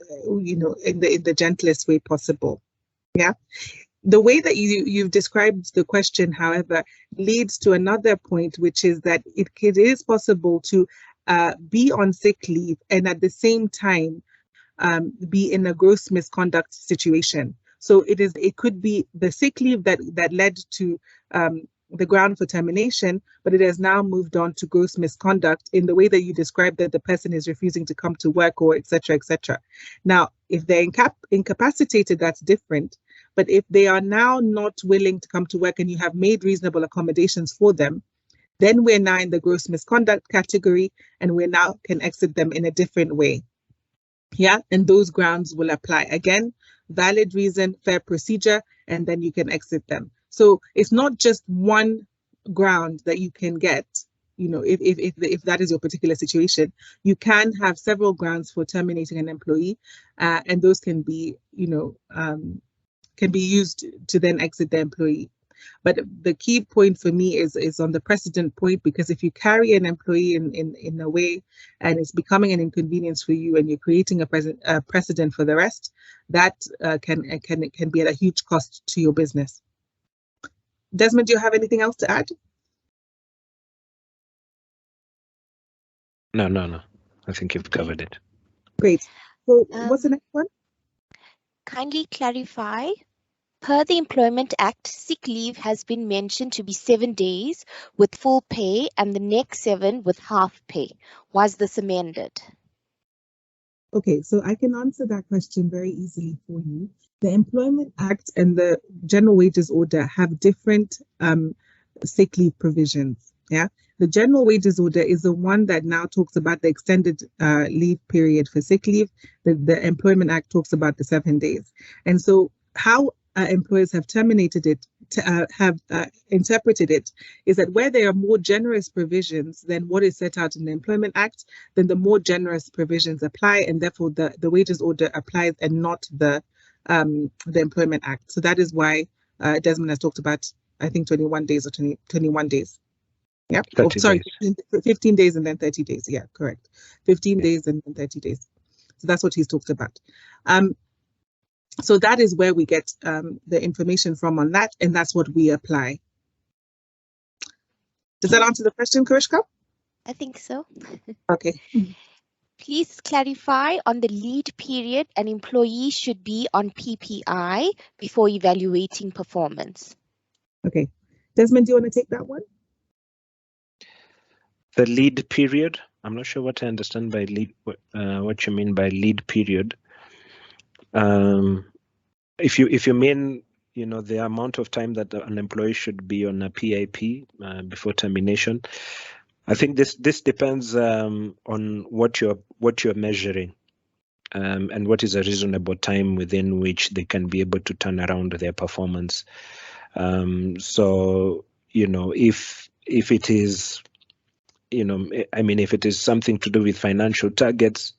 the gentlest way possible. Yeah. The way that you've described the question, however, leads to another point, which is that it is possible to be on sick leave and at the same time be in a gross misconduct situation. So it could be the sick leave that led to the ground for termination, but it has now moved on to gross misconduct in the way that you described, that the person is refusing to come to work, or et cetera, et cetera. Now, if they're incapacitated, that's different. But if they are now not willing to come to work and you have made reasonable accommodations for them, then we're now in the gross misconduct category, and we now can exit them in a different way. Yeah, and those grounds will apply. Again, valid reason, fair procedure, and then you can exit them. So it's not just one ground that you can get, if that is your particular situation. You can have several grounds for terminating an employee, and those can be, can be used to then exit the employee. But the key point for me is on the precedent point, because if you carry an employee in a way and it's becoming an inconvenience for you and you're creating a precedent for the rest, that can be at a huge cost to your business. Desmond, do you have anything else to add? No. I think you've covered it. Great. So what's the next one? Kindly clarify. Per the Employment Act, sick leave has been mentioned to be 7 days with full pay and the next 7 with half pay. Was this amended? Okay, so I can answer that question very easily for you. The Employment Act and the General Wages Order have different sick leave provisions. Yeah, the General Wages Order is the one that now talks about the extended leave period for sick leave. The Employment Act talks about the 7 days. And so how employers have terminated it, interpreted it, is that where there are more generous provisions than what is set out in the Employment Act, then the more generous provisions apply, and therefore the wages order applies and not the Employment Act. So that is why Desmond has talked about, I think, 21 days or 21 days. Yeah. Oh, sorry, 15 days and then 30 days. Yeah, correct. 15 days and then 30 days. So that's what he's talked about. So that is where we get the information from on that, and that's what we apply. Does that answer the question, Karishka? I think so. Okay. Please clarify on the lead period an employee should be on PPI before evaluating performance. Okay. Desmond, do you want to take that one? The lead period. I'm not sure what I understand by lead. What you mean by lead period? If you mean, you know, the amount of time that an employee should be on a PIP before termination, I think this depends on what you're measuring, and what is a reasonable time within which they can be able to turn around their performance. So, you know, if it is, you know, I mean, if it is something to do with financial targets,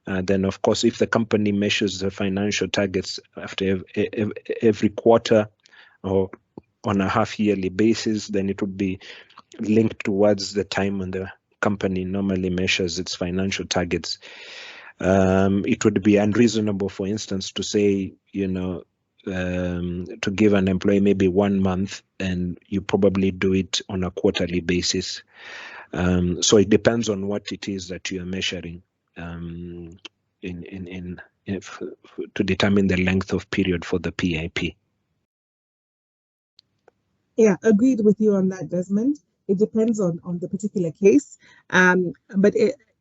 then of course, if the company measures the financial targets after every quarter or on a half-yearly basis, then it would be linked towards the time when the company normally measures its financial targets. It would be unreasonable, for instance, to say, you know, to give an employee maybe 1 month and you probably do it on a quarterly basis. So it depends on what it is that you are measuring to determine the length of period for the PIP. Yeah, agreed with you on that, Desmond. It depends on the particular case. But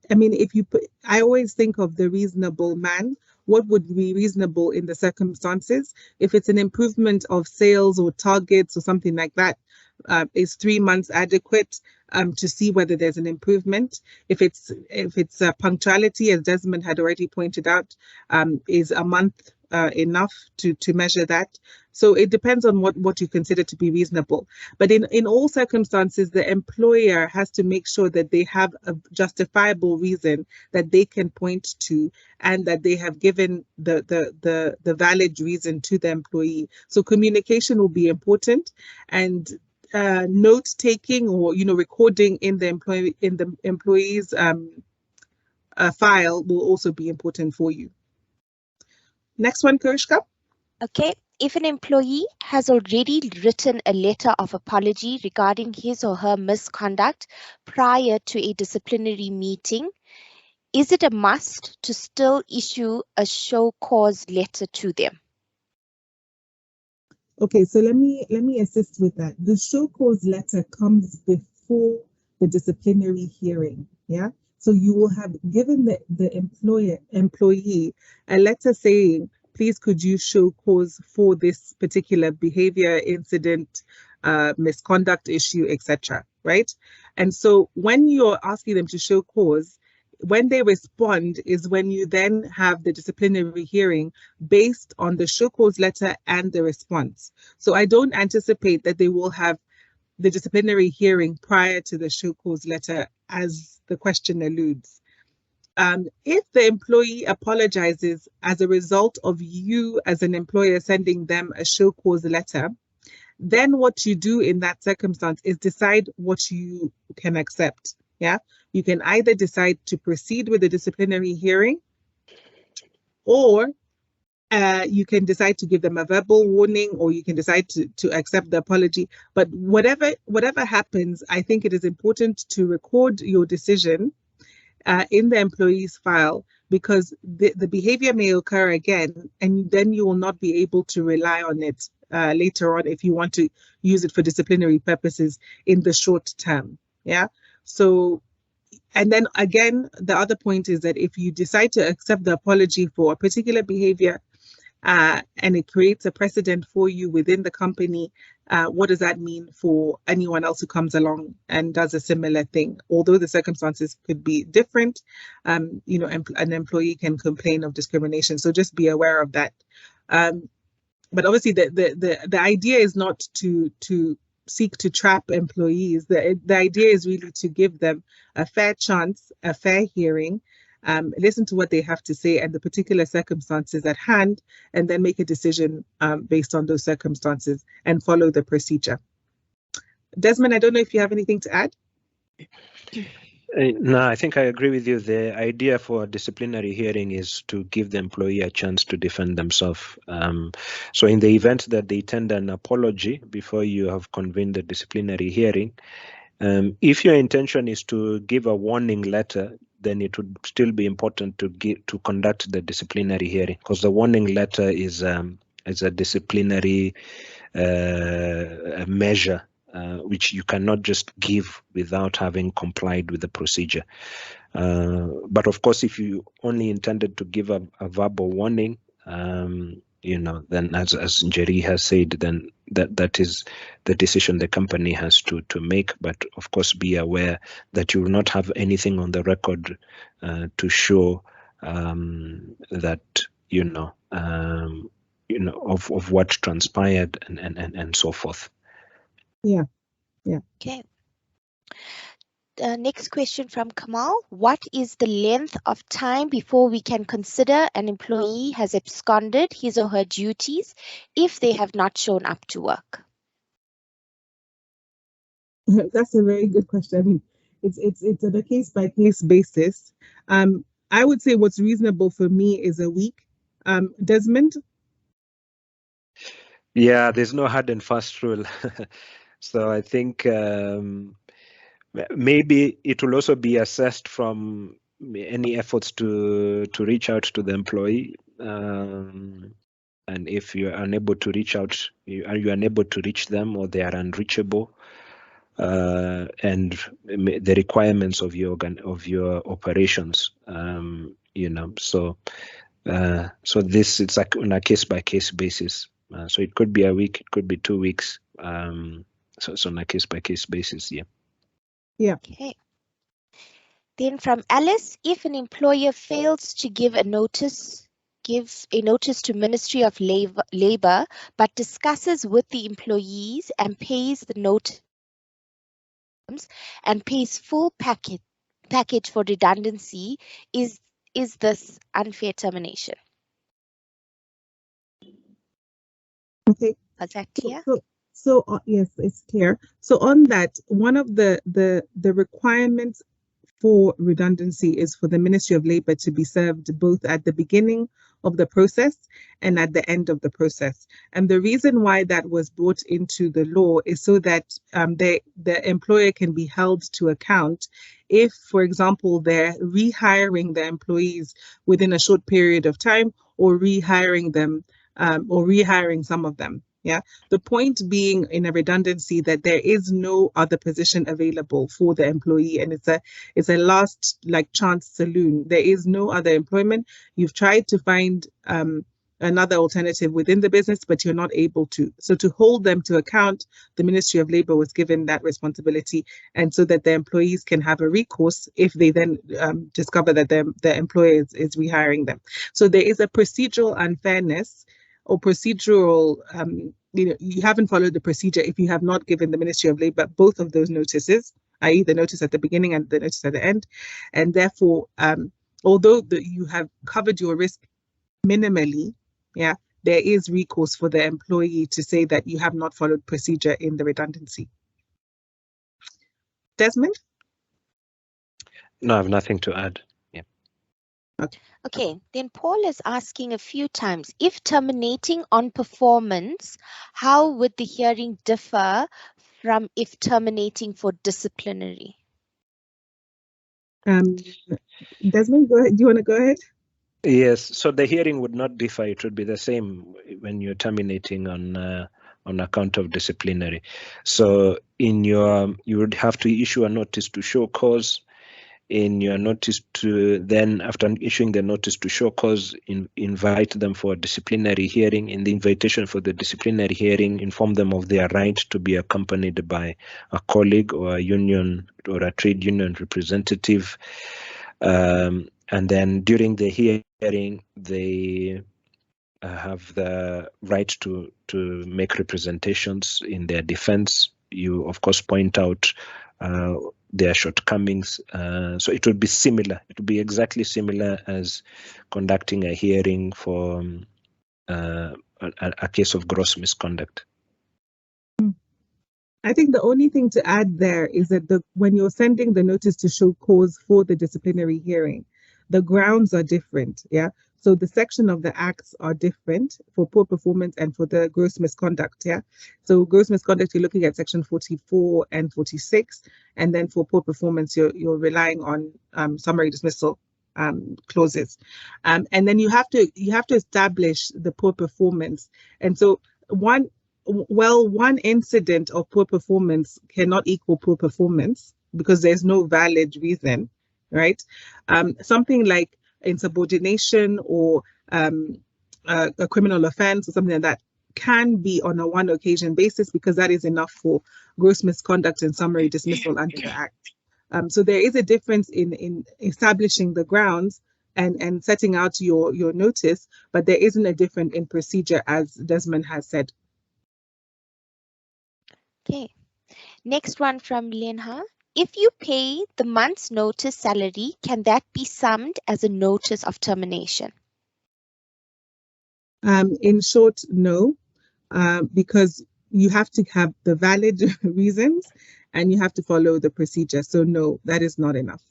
I mean, if you put, I always think of the reasonable man. What would be reasonable in the circumstances? If it's an improvement of sales or targets or something like that, is 3 months adequate to see whether there's an improvement? If it's punctuality, as Desmond had already pointed out, is a month enough to measure that? So it depends on what you consider to be reasonable. But in all circumstances, the employer has to make sure that they have a justifiable reason that they can point to, and that they have given the valid reason to the employee. So communication will be important, and note taking, or recording in the employee's file will also be important for you. Next one, Karishka. Okay, if an employee has already written a letter of apology regarding his or her misconduct prior to a disciplinary meeting, is it a must to still issue a show cause letter to them? Okay, so let me assist with that. The show cause letter comes before the disciplinary hearing. Yeah. So you will have given the employee a letter saying, please could you show cause for this particular behavior, incident, misconduct issue, etc. Right? And so when you're asking them to show cause, when they respond is when you then have the disciplinary hearing based on the show cause letter and the response. So I don't anticipate that they will have the disciplinary hearing prior to the show cause letter, as the question alludes. If the employee apologizes as a result of you as an employer sending them a show cause letter, then what you do in that circumstance is decide what you can accept. Yeah, you can either decide to proceed with the disciplinary hearing, or you can decide to give them a verbal warning, or you can decide to accept the apology. But whatever happens, I think it is important to record your decision in the employee's file, because the behavior may occur again, and then you will not be able to rely on it later on if you want to use it for disciplinary purposes in the short term. Yeah. So, and then again, the other point is that if you decide to accept the apology for a particular behavior, and it creates a precedent for you within the company, what does that mean for anyone else who comes along and does a similar thing? Although the circumstances could be different, an employee can complain of discrimination. So just be aware of that. But obviously, the idea is not to seek to trap employees. The idea is really to give them a fair chance, a fair hearing, listen to what they have to say and the particular circumstances at hand, and then make a decision based on those circumstances and follow the procedure. Desmond, I don't know if you have anything to add. No, I think I agree with you. The idea for a disciplinary hearing is to give the employee a chance to defend themselves. So in the event that they tender an apology before you have convened the disciplinary hearing, if your intention is to give a warning letter, then it would still be important to conduct the disciplinary hearing, because the warning letter is a disciplinary measure which you cannot just give without having complied with the procedure. But of course, if you only intended to give a verbal warning, then as Njeri has said, then that is the decision the company has to make. But of course, be aware that you will not have anything on the record to show that of what transpired and so forth. Yeah. Okay. Next question from Kamal. What is the length of time before we can consider an employee has absconded his or her duties if they have not shown up to work? That's a very good question. I mean, it's on a case-by-case basis. I would say what's reasonable for me is a week. Desmond? Yeah, there's no hard and fast rule. So I think maybe it will also be assessed from any efforts to reach out to the employee. And if you are unable to reach out, are you unable to reach them, or they are unreachable? And the requirements of your operations, So this, it's like on a case-by-case basis. So it could be a week, it could be 2 weeks. So it's on a case-by-case basis, yeah. Yeah. Okay. Then from Alice, if an employer fails to give a notice to Ministry of Labor, but discusses with the employees and pays the notice and pays full package for redundancy, is this unfair termination? Okay. Was that clear? So yes, it's clear. So on that, one of the requirements for redundancy is for the Ministry of Labor to be served both at the beginning of the process and at the end of the process. And the reason why that was brought into the law is so that the employer can be held to account if, for example, they're rehiring the employees within a short period of time, or rehiring them or rehiring some of them. Yeah, the point being in a redundancy that there is no other position available for the employee, and it's a last chance saloon. There is no other employment. You've tried to find another alternative within the business, but you're not able to. So to hold them to account, the Ministry of Labor was given that responsibility, and so that the employees can have a recourse if they then discover that their employer is rehiring them. So there is a procedural unfairness or procedural, you haven't followed the procedure if you have not given the Ministry of Labor both of those notices, i.e. the notice at the beginning and the notice at the end. And therefore, although you have covered your risk minimally, yeah, there is recourse for the employee to say that you have not followed procedure in the redundancy. Desmond? No, I have nothing to add. Yeah. Okay, then Paul is asking a few times, if terminating on performance, how would the hearing differ from if terminating for disciplinary? Desmond, go ahead. Do you want to go ahead? Yes, so the hearing would not differ. It would be the same when you're terminating on account of disciplinary. So you would have to issue a notice to show cause. In your notice to then, after issuing the notice to show cause, invite them for a disciplinary hearing. In the invitation for the disciplinary hearing, inform them of their right to be accompanied by a colleague or a union or a trade union representative. And then during the hearing, they have the right to make representations in their defense. You, of course, point out their shortcomings. So it would be similar. It would be exactly similar as conducting a hearing for a case of gross misconduct. I think the only thing to add there is that when you're sending the notice to show cause for the disciplinary hearing, the grounds are different. Yeah. So the section of the acts are different for poor performance and for the gross misconduct. Yeah. So gross misconduct, you're looking at section 44 and 46, and then for poor performance, you're relying on summary dismissal clauses, and then you have to establish the poor performance. And so one incident of poor performance cannot equal poor performance because there's no valid reason, right? Something like insubordination or a criminal offense or something like that can be on a one occasion basis because that is enough for gross misconduct and summary dismissal under the Act. So there is a difference in establishing the grounds and setting out your notice, but there isn't a difference in procedure, as Desmond has said. Okay. Next one from Lenha. If you pay the month's notice salary, can that be summed as a notice of termination? In short, no, because you have to have the valid reasons and you have to follow the procedure. So no, that is not enough.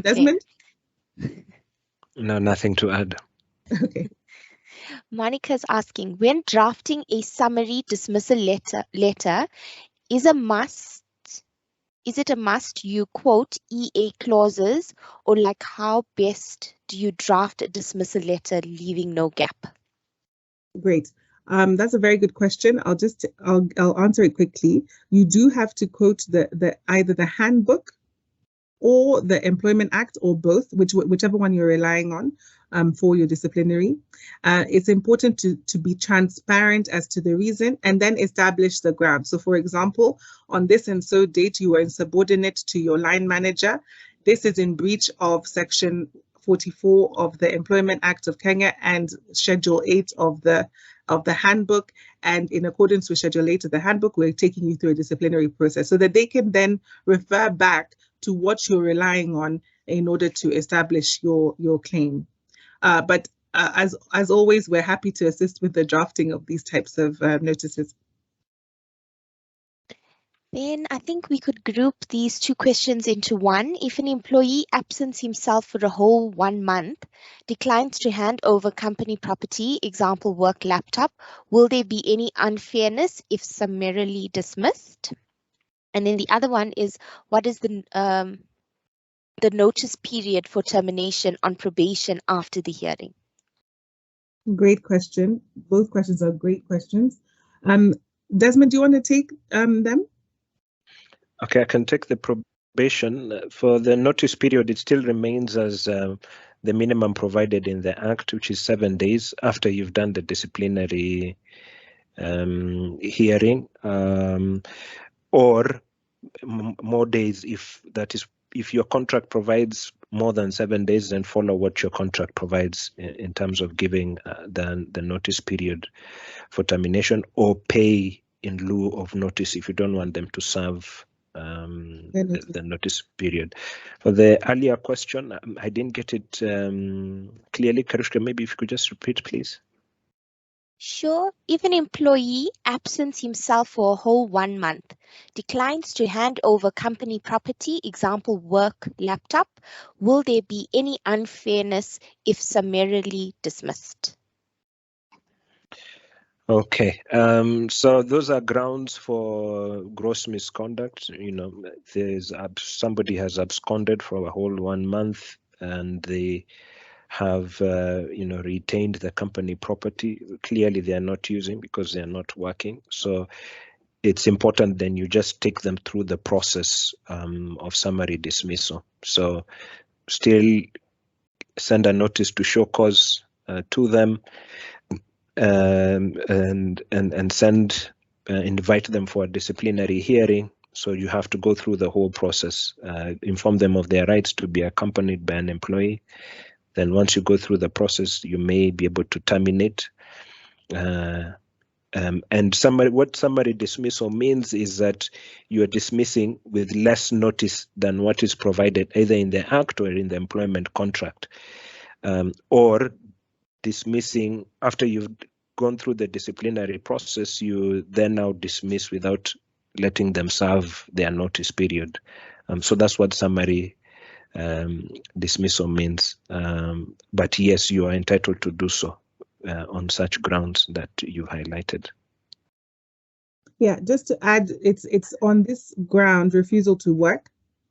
Desmond? No, nothing to add. Okay. Monica's asking, when drafting a summary dismissal letter, is it a must you quote EA clauses, or like how best do you draft a dismissal letter leaving no gap? Great. That's a very good question. I'll answer it quickly. You do have to quote either the handbook or the Employment Act, or both, whichever one you're relying on for your disciplinary. It's important to be transparent as to the reason and then establish the ground. So for example, on this and so date, you were insubordinate to your line manager. This is in breach of section 44 of the Employment Act of Kenya and Schedule 8 of the handbook. And in accordance with Schedule 8 of the handbook, we're taking you through a disciplinary process so that they can then refer back to what you're relying on in order to establish your claim. But as always, we're happy to assist with the drafting of these types of notices. Then I think we could group these two questions into one. If an employee absents himself for a whole 1 month, declines to hand over company property, example work laptop, will there be any unfairness if summarily dismissed? And then the other one is, what is the notice period for termination on probation after the hearing? Great question. Both questions are great questions. Desmond, do you want to take them? Okay, I can take the probation. For the notice period, it still remains as the minimum provided in the Act, which is 7 days after you've done the disciplinary hearing, or more days if your contract provides more than 7 days, then follow what your contract provides in terms of giving the notice period for termination, or pay in lieu of notice if you don't want them to serve the notice period. For the earlier question, I didn't get it clearly. Karushka, maybe if you could just repeat, please. Sure. If an employee absents himself for a whole 1 month, declines to hand over company property, example work laptop, will there be any unfairness if summarily dismissed? Okay, so those are grounds for gross misconduct. You know, somebody has absconded for a whole 1 month and they have retained the company property. Clearly they are not using because they are not working. So it's important then you just take them through the process of summary dismissal. So still send a notice to show cause to them, and invite them for a disciplinary hearing. So you have to go through the whole process, inform them of their rights to be accompanied by an employee. Then once you go through the process, you may be able to terminate. And what summary dismissal means is that you are dismissing with less notice than what is provided either in the Act or in the employment contract, or dismissing after you've gone through the disciplinary process, you then now dismiss without letting them serve their notice period. So that's what summary dismissal means. But yes, you are entitled to do so on such grounds that you highlighted. Yeah, just to add, it's on this ground, refusal to work.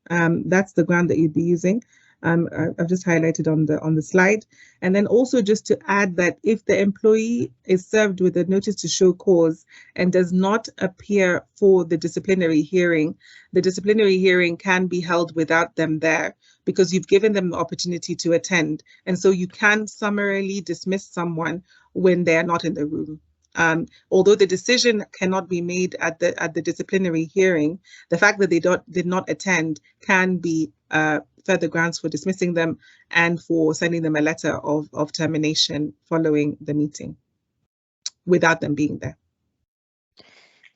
That's the ground that you'd be using. I've just highlighted on the slide. And then also just to add that if the employee is served with a notice to show cause and does not appear for the disciplinary hearing can be held without them there because you've given them the opportunity to attend. And so you can summarily dismiss someone when they're not in the room. Although the decision cannot be made at the disciplinary hearing, the fact that they did not attend can be further grounds for dismissing them and for sending them a letter of termination following the meeting without them being there.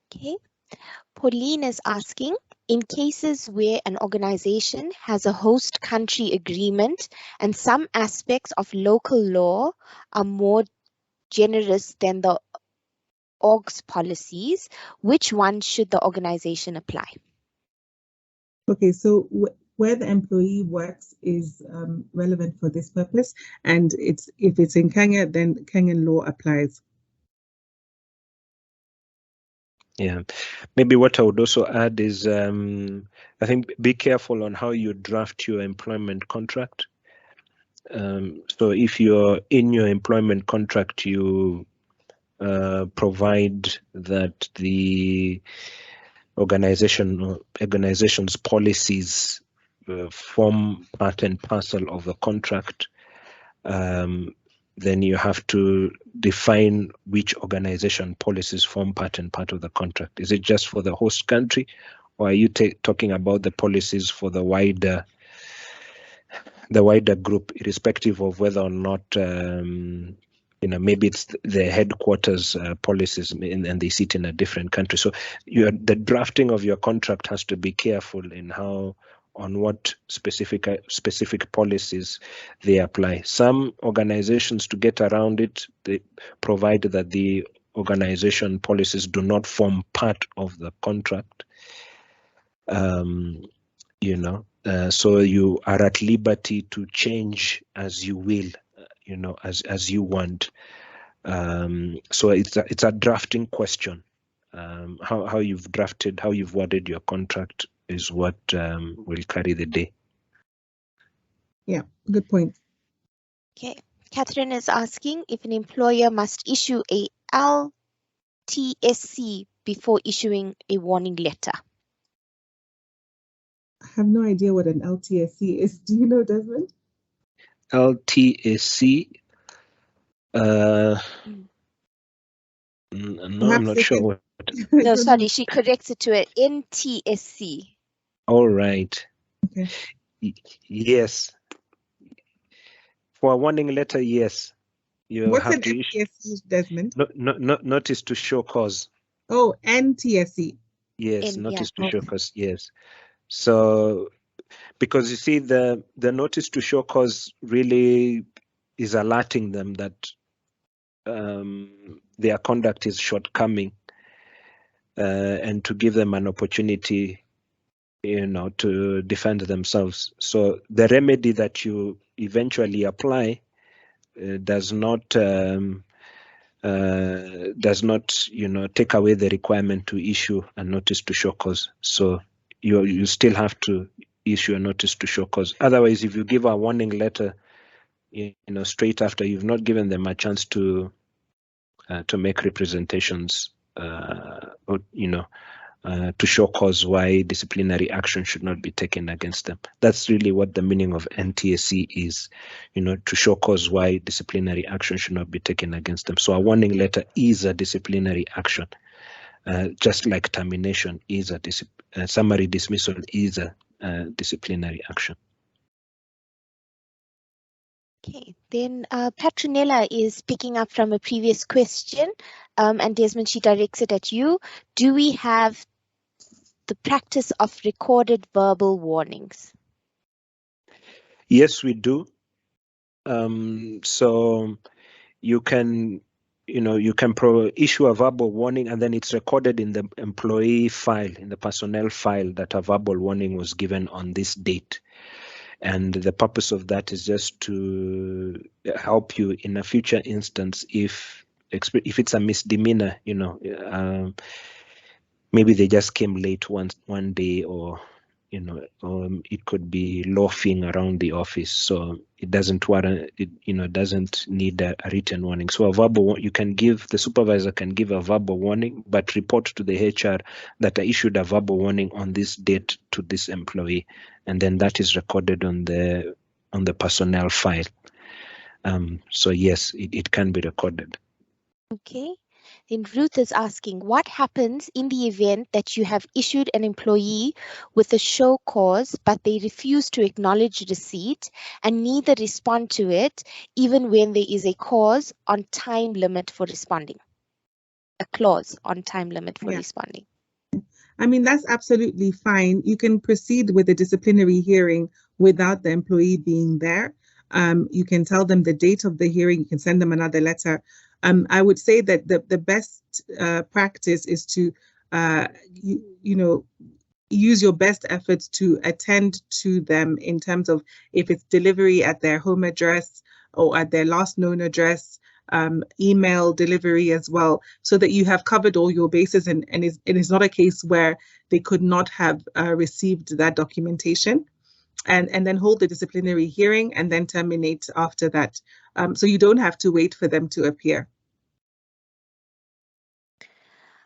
Okay. Pauline is asking, in cases where an organization has a host country agreement and some aspects of local law are more generous than the org's policies, which one should the organization apply? Okay, so where the employee works is relevant for this purpose, and if it's in Kenya, then Kenyan law applies. Yeah, maybe what I would also add is I think be careful on how you draft your employment contract. So if you're in your employment contract, you provide that the organization's policies form part and parcel of the contract, then you have to define which organization policies form part and part of the contract. Is it just for the host country, or are you talking about the policies for the wider group, irrespective of whether or not maybe it's the headquarters policies and they sit in a different country. So the drafting of your contract has to be careful in on what specific policies they apply. Some organizations, to get around it, they provide that the organization policies do not form part of the contract. So you are at liberty to change as you will, as you want. So it's a drafting question. How you've worded your contract is what will carry the day. Yeah, good point. Okay, Catherine is asking if an employer must issue a LTSC before issuing a warning letter. I have no idea what an LTSC is. Do you know, Desmond? LTSC. No, I'm not sure. No, sorry, she corrects it to an NTSC. All right. Okay. Yes. For a warning letter, yes. You What's have an to issue, NTSC, Desmond? notice to show cause. Oh, NTSC. Yes, notice to show cause. Yes. So, because you see, the notice to show cause really is alerting them that their conduct is shortcoming, and to give them an opportunity, to defend themselves. So the remedy that you eventually apply does not take away the requirement to issue a notice to show cause. So you still have to issue a notice to show cause. Otherwise, if you give a warning letter, straight after, you've not given them a chance to make representations, to show cause why disciplinary action should not be taken against them. That's really what the meaning of NTSC is, to show cause why disciplinary action should not be taken against them. So a warning letter is a disciplinary action, just like termination is a summary dismissal is a disciplinary action. Okay, then Petronella is picking up from a previous question, and Desmond, she directs it at you. Do we have the practice of recorded verbal warnings? Yes, we do. So you can issue a verbal warning, and then it's recorded in the employee file, in the personnel file, that a verbal warning was given on this date. And the purpose of that is just to help you in a future instance if it's a misdemeanor, maybe they just came late one day, or it could be loafing around the office, so it doesn't warrant it, doesn't need a written warning. So a verbal, the supervisor can give a verbal warning, but report to the HR that I issued a verbal warning on this date to this employee, and then that is recorded on the personnel file. So yes, it can be recorded. Okay. Then Ruth is asking, what happens in the event that you have issued an employee with a show cause, but they refuse to acknowledge receipt and neither respond to it, even when there is a clause on time limit for responding? A clause on time limit for responding. I mean, that's absolutely fine. You can proceed with a disciplinary hearing without the employee being there. You can tell them the date of the hearing. You can send them another letter. I would say that the best practice is to, use your best efforts to attend to them in terms of if it's delivery at their home address or at their last known address, email delivery as well, so that you have covered all your bases, and it is not a case where they could not have received that documentation. And then hold the disciplinary hearing and then terminate after that. So you don't have to wait for them to appear.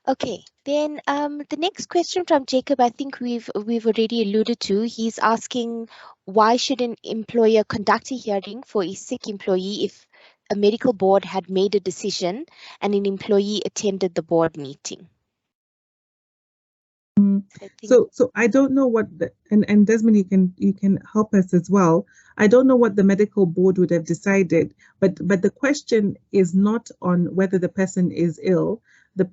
Okay, then the next question from Jacob, I think we've already alluded to. He's asking, why should an employer conduct a hearing for a sick employee if a medical board had made a decision and an employee attended the board meeting? So I don't know what and Desmond, you can help us as well. I don't know what the medical board would have decided, but the question is not on whether the person is ill. The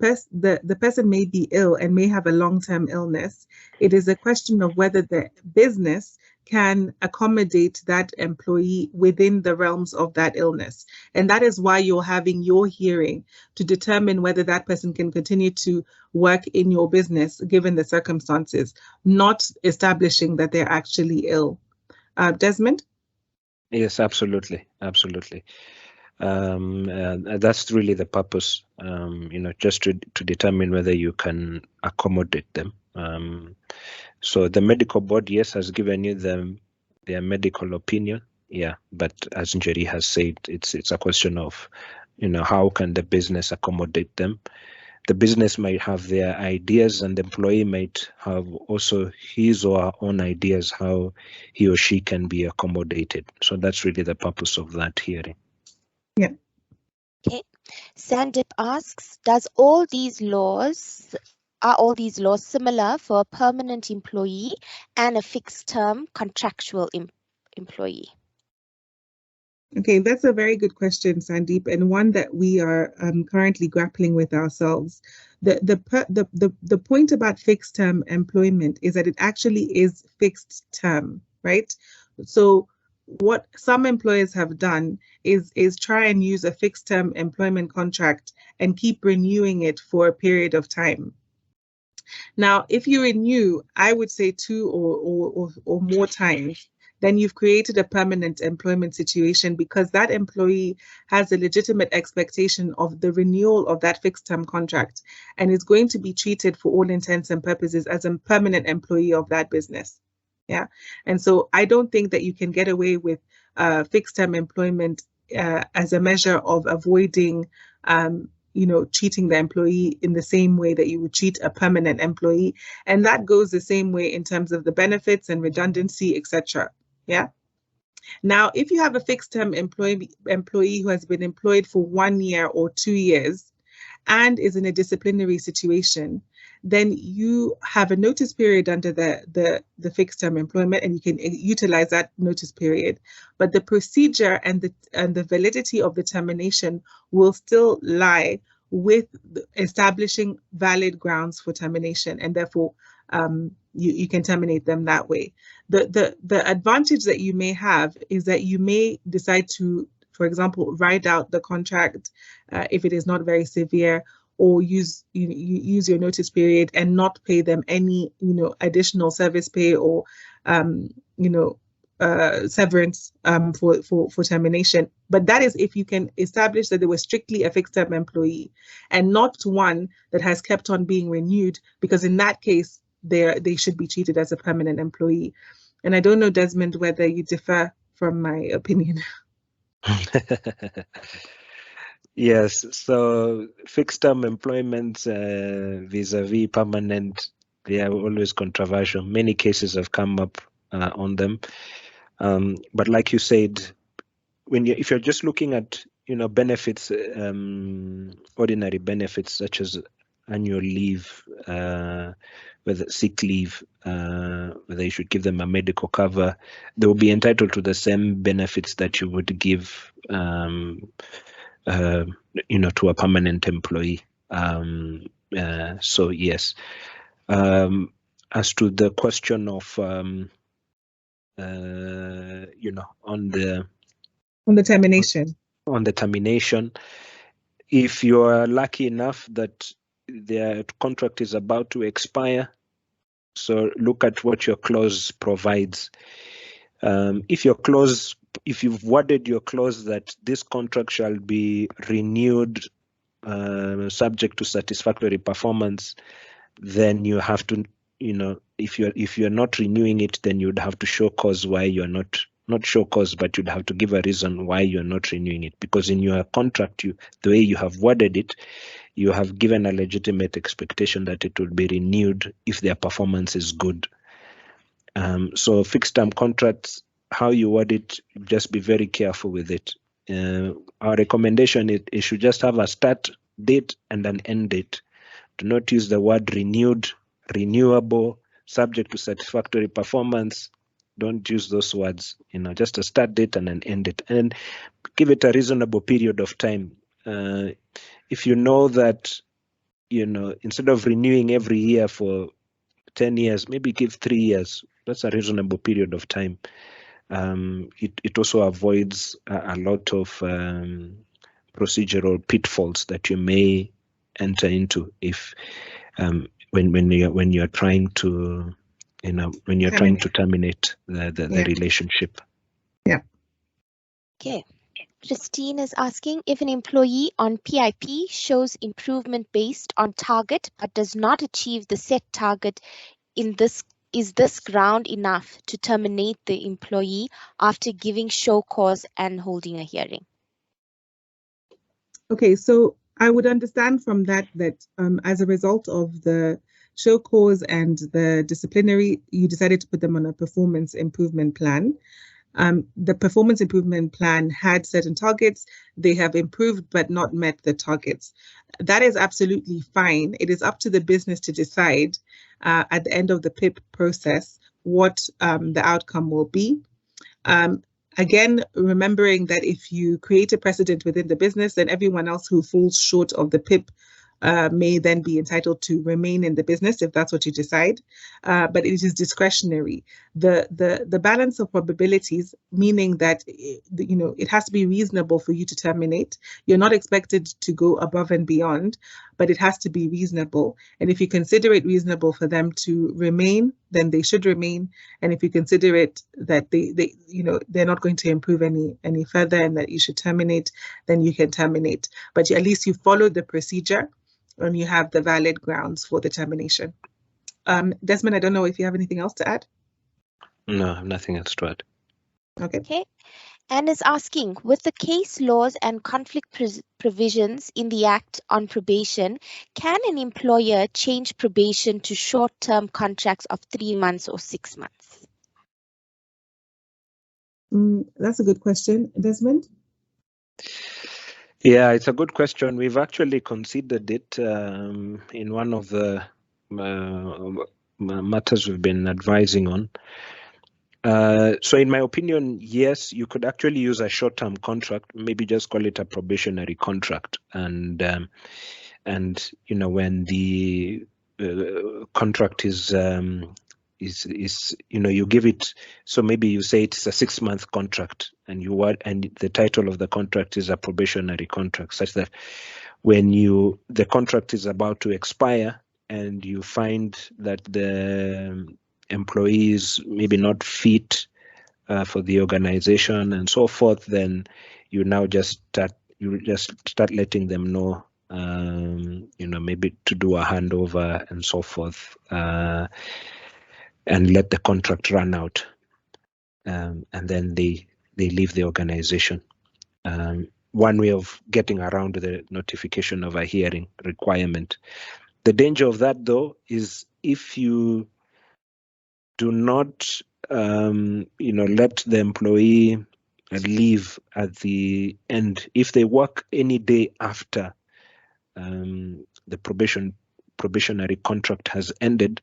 person may be ill and may have a long-term illness. It is a question of whether the business can accommodate that employee within the realms of that illness. And that is why you're having your hearing, to determine whether that person can continue to work in your business given the circumstances, not establishing that they're actually ill. Desmond? Yes, absolutely. Absolutely. That's really the purpose, just to determine whether you can accommodate them. So the medical board, yes, has given you their medical opinion. Yeah, but as Njeri has said, it's a question of, how can the business accommodate them? The business might have their ideas, and the employee might have also his or her own ideas how he or she can be accommodated. So that's really the purpose of that hearing. Yeah. Okay. Sandip asks, are all these laws similar for a permanent employee and a fixed term contractual employee? Okay, that's a very good question, Sandeep, and one that we are currently grappling with ourselves. The point about fixed term employment is that it actually is fixed term, right? So what some employers have done is try and use a fixed term employment contract and keep renewing it for a period of time. Now, if you renew, I would say 2 or more times, then you've created a permanent employment situation, because that employee has a legitimate expectation of the renewal of that fixed term contract and is going to be treated for all intents and purposes as a permanent employee of that business. Yeah. And so I don't think that you can get away with fixed term employment as a measure of avoiding treating the employee in the same way that you would treat a permanent employee. And that goes the same way in terms of the benefits and redundancy, etc. Yeah. Now, if you have a fixed term employee who has been employed for 1 year or 2 years and is in a disciplinary situation, then you have a notice period under the fixed term employment, and you can utilize that notice period. But the procedure and the validity of the termination will still lie with establishing valid grounds for termination, and therefore you can terminate them that way. The advantage that you may have is that you may decide to, for example, ride out the contract if it is not very severe, or use your notice period and not pay them any additional service pay or severance for termination. But that is if you can establish that they were strictly a fixed-term employee and not one that has kept on being renewed, because in that case, they should be treated as a permanent employee. And I don't know, Desmond, whether you differ from my opinion. Yes, so fixed-term employments vis-a-vis permanent, they are always controversial. Many cases have come up on them. But like you said, if you're just looking at benefits, ordinary benefits such as annual leave, whether sick leave, whether you should give them a medical cover, they will be entitled to the same benefits that you would give to a permanent employee. So yes. As to the question of on the termination. On the termination, if you are lucky enough that their contract is about to expire, so look at what your clause provides. If you've worded your clause that this contract shall be renewed subject to satisfactory performance, then you have to, if you're not renewing it, then you'd have to show cause why you're not show cause, but you'd have to give a reason why you're not renewing it, because in your contract, the way you have worded it, you have given a legitimate expectation that it will be renewed if their performance is good. So fixed term contracts, how you word it, just be very careful with it. Our recommendation is it should just have a start date and an end date. Do not use the word renewed, renewable, subject to satisfactory performance. Don't use those words, just a start date and an end date, and give it a reasonable period of time. If you know that, instead of renewing every year for 10 years, maybe give 3 years. That's a reasonable period of time. It also avoids a lot of procedural pitfalls that you may enter into if when you're trying to trying to terminate the relationship. Yeah. Okay. Christine is asking, if an employee on PIP shows improvement based on target but does not achieve the set target, is this ground enough to terminate the employee after giving show cause and holding a hearing? Okay, so I would understand from that as a result of the show cause and the disciplinary, you decided to put them on a performance improvement plan. The performance improvement plan had certain targets. They have improved but not met the targets. That is absolutely fine. It is up to the business to decide at the end of the PIP process what the outcome will be. Again, remembering that if you create a precedent within the business, then everyone else who falls short of the PIP may then be entitled to remain in the business if that's what you decide, but it is discretionary. The balance of probabilities, meaning that it has to be reasonable for you to terminate. You're not expected to go above and beyond, but it has to be reasonable. And if you consider it reasonable for them to remain, then they should remain. And if you consider it that they're not going to improve any further and that you should terminate, then you can terminate. But at least you followed the procedure and you have the valid grounds for the termination. Desmond, I don't know if you have anything else to add. No, nothing else to add. Okay. Anne is asking, with the case laws and conflict provisions in the Act on probation, can an employer change probation to short-term contracts of 3 months or 6 months? That's a good question. Desmond? Yeah, it's a good question. We've actually considered it in one of the matters we've been advising on. So in my opinion, yes, you could actually use a short-term contract, maybe just call it a probationary contract. And when the contract is you give it, so maybe you say it's a 6-month contract and the title of the contract is a probationary contract, such that when the contract is about to expire and you find that the employee is maybe not fit for the organization and so forth, then you now just start letting them know, maybe to do a handover and so forth, and let the contract run out, and then they leave the organization. One way of getting around the notification of a hearing requirement. The danger of that, though, is if you do not, let the employee leave at the end. If they work any day after the probationary contract has ended,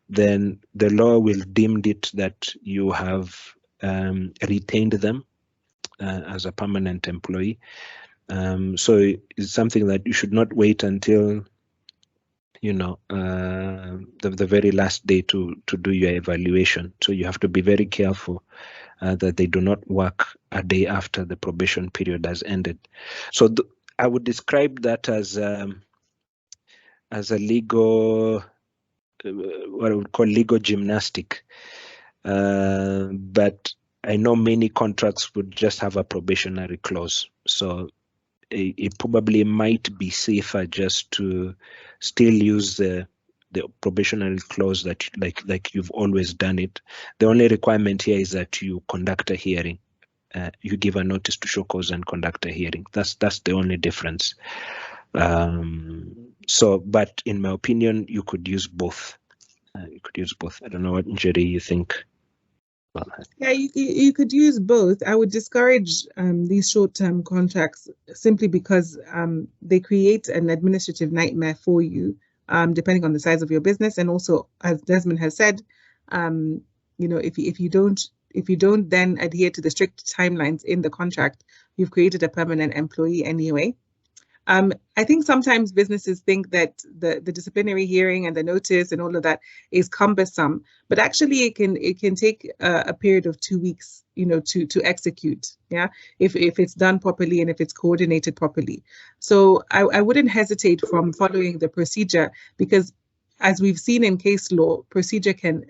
then the law will deem it that you have retained them as a permanent employee. So it's something that you should not wait until the very last day to do your evaluation. So you have to be very careful that they do not work a day after the probation period has ended. So I would describe that as a legal, what I would call legal gymnastic. But I know many contracts would just have a probationary clause. So it probably might be safer just to still use the probationary clause that like you've always done it. The only requirement here is that you conduct a hearing. You give a notice to show cause and conduct a hearing. That's the only difference. But in my opinion, you could use both. I don't know what, Njeri, you think. Yeah, you could use both. I would discourage these short-term contracts simply because they create an administrative nightmare for you, depending on the size of your business. And also, as Desmond has said, if you don't then adhere to the strict timelines in the contract, you've created a permanent employee anyway. I think sometimes businesses think that the disciplinary hearing and the notice and all of that is cumbersome, but actually it can take a period of 2 weeks, to execute. Yeah, if it's done properly and if it's coordinated properly. So I wouldn't hesitate from following the procedure, because as we've seen in case law, procedure can,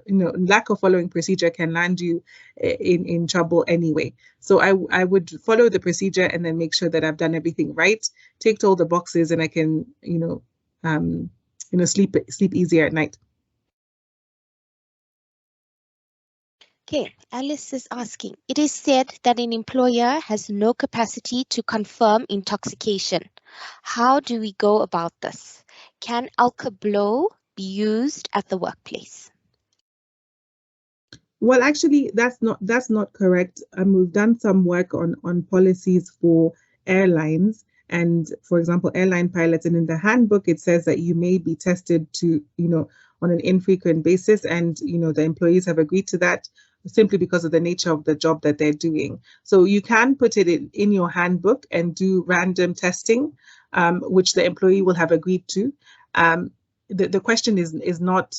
lack of following procedure can land you in trouble anyway. So I would follow the procedure and then make sure that I've done everything right, ticked all the boxes, and I can, sleep easier at night. Okay, Alice is asking, it is said that an employer has no capacity to confirm intoxication. How do we go about this? Can alcohol be used at the workplace? Well, actually, that's not correct. We've done some work on policies for airlines, and for example, airline pilots. And in the handbook, it says that you may be tested on an infrequent basis, and the employees have agreed to that simply because of the nature of the job that they're doing. So you can put it in your handbook and do random testing, which the employee will have agreed to. The question is not,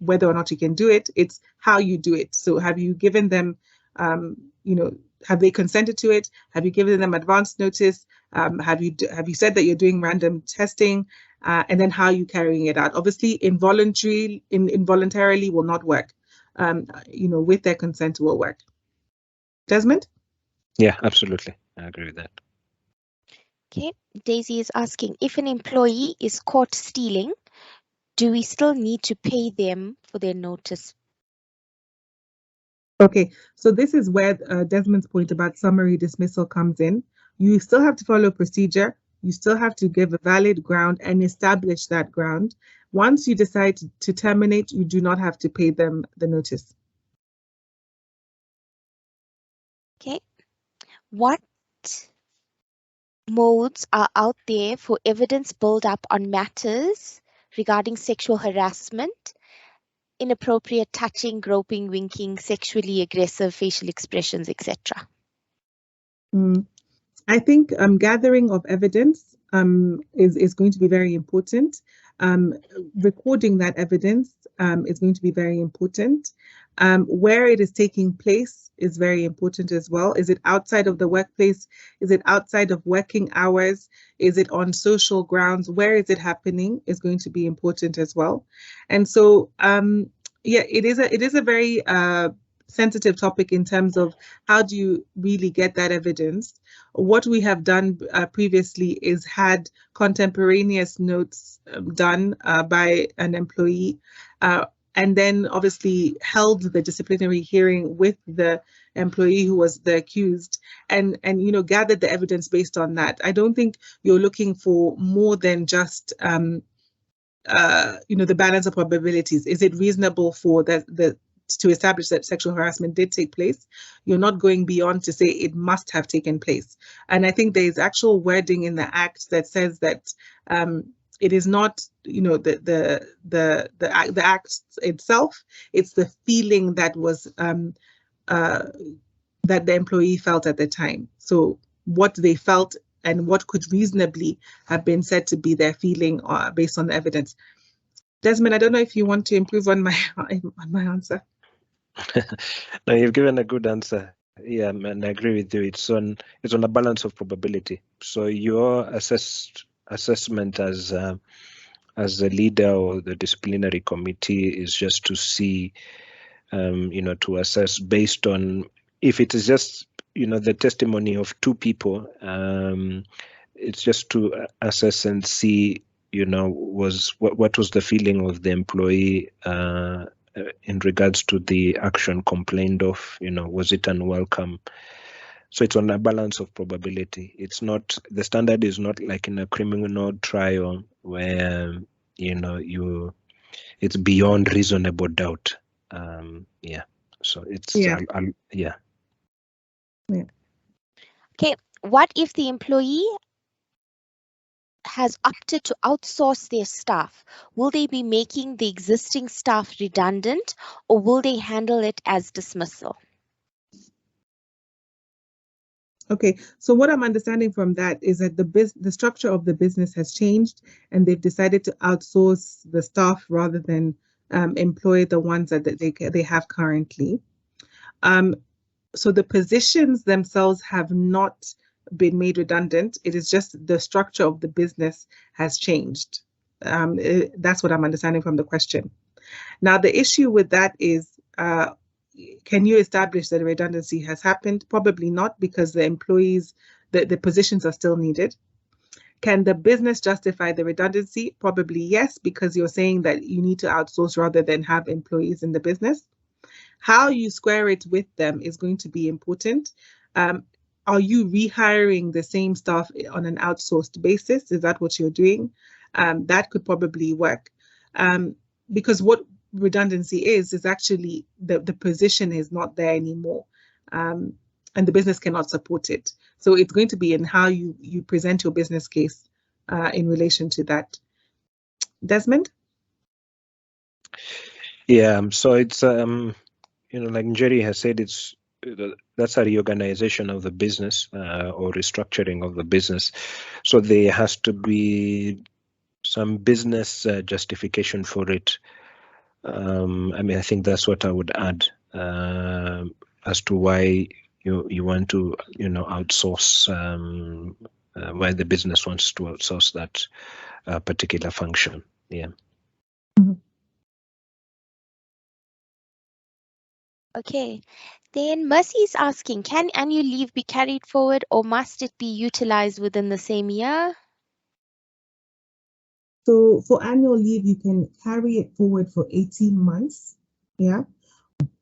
whether or not you can do it, it's how you do it. So have you given them, have they consented to it? Have you given them advance notice? Have you said that you're doing random testing? And then how are you carrying it out? Obviously, involuntarily will not work. With their consent will work. Desmond? Yeah, absolutely. I agree with that. Okay, Daisy is asking, if an employee is caught stealing, do we still need to pay them for their notice? Okay, so this is where Desmond's point about summary dismissal comes in. You still have to follow procedure. You still have to give a valid ground and establish that ground. Once you decide to terminate, you do not have to pay them the notice. Okay. What modes are out there for evidence build up on matters regarding sexual harassment, inappropriate touching, groping, winking, sexually aggressive facial expressions, etc.? I think gathering of evidence is going to be very important. Recording that evidence is going to be very important. Where it is taking place is very important as well. Is it outside of the workplace? Is it outside of working hours? Is it on social grounds? Where is it happening is going to be important as well. And so, yeah, it is a very sensitive topic in terms of how do you really get that evidence. What we have done previously is had contemporaneous notes done by an employee, and then obviously held the disciplinary hearing with the employee who was the accused, and gathered the evidence based on that. I don't think you're looking for more than just the balance of probabilities. Is it reasonable for to establish that sexual harassment did take place? You're not going beyond to say it must have taken place. And I think there is actual wording in the Act that says that it is not, the Act itself. It's the feeling that was that the employee felt at the time. So what they felt and what could reasonably have been said to be their feeling based on the evidence. Desmond, I don't know if you want to improve on my answer. No, you've given a good answer. Yeah, and I agree with you. It's on a balance of probability. So your assessment as the leader or the disciplinary committee is just to see, to assess based on if it is just the testimony of two people. It's just to assess and see, what was the feeling of the employee in regards to the action complained of. Was it unwelcome? So it's on a balance of probability. It's not, the standard is not like in a criminal trial where it's beyond reasonable doubt. So it's yeah. Okay, what if the employee has opted to outsource their staff? Will they be making the existing staff redundant, or will they handle it as dismissal? Okay, so what I'm understanding from that is that the structure of the business has changed, and they've decided to outsource the staff rather than employ the ones that they have currently. So the positions themselves have not been made redundant. It is just the structure of the business has changed. That's what I'm understanding from the question. Now, the issue with that is, can you establish that a redundancy has happened? Probably not, because the employees, the positions are still needed. Can the business justify the redundancy? Probably yes, because you're saying that you need to outsource rather than have employees in the business. How you square it with them is going to be important. Are you rehiring the same staff on an outsourced basis? Is that what you're doing? That could probably work. Because what redundancy is actually the position is not there anymore, and the business cannot support it. So it's going to be in how you present your business case in relation to that. Desmond? Yeah, so it's like Njeri has said, that's a reorganization of the business or restructuring of the business. So there has to be some business justification for it. I think that's what I would add as to why you want to outsource, why the business wants to outsource that particular function. Yeah. Okay, then Mercy is asking, can annual leave be carried forward, or must it be utilized within the same year? So for annual leave, you can carry it forward for 18 months. Yeah,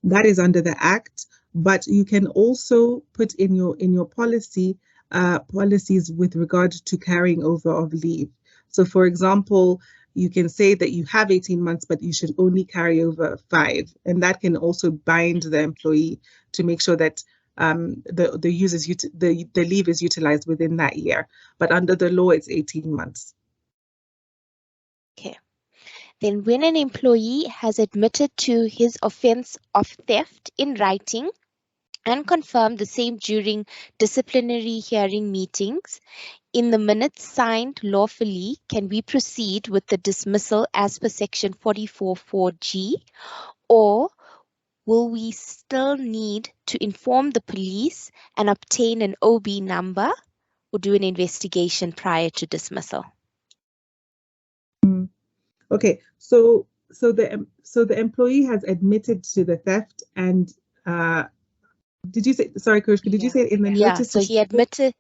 that is under the Act, but you can also put in your policies with regard to carrying over of leave. So for example, you can say that you have 18 months, but you should only carry over 5. And that can also bind the employee to make sure that the leave is utilized within that year. But under the law, it's 18 months. Okay. Then when an employee has admitted to his offense of theft in writing and confirmed the same during disciplinary hearing meetings, in the minutes signed lawfully, can we proceed with the dismissal as per section 44(4)(g), or will we still need to inform the police and obtain an OB number or do an investigation prior to dismissal? Okay, so the employee has admitted to the theft and Did you say, sorry, Coach, did you say in the Yeah, notice? so he admitted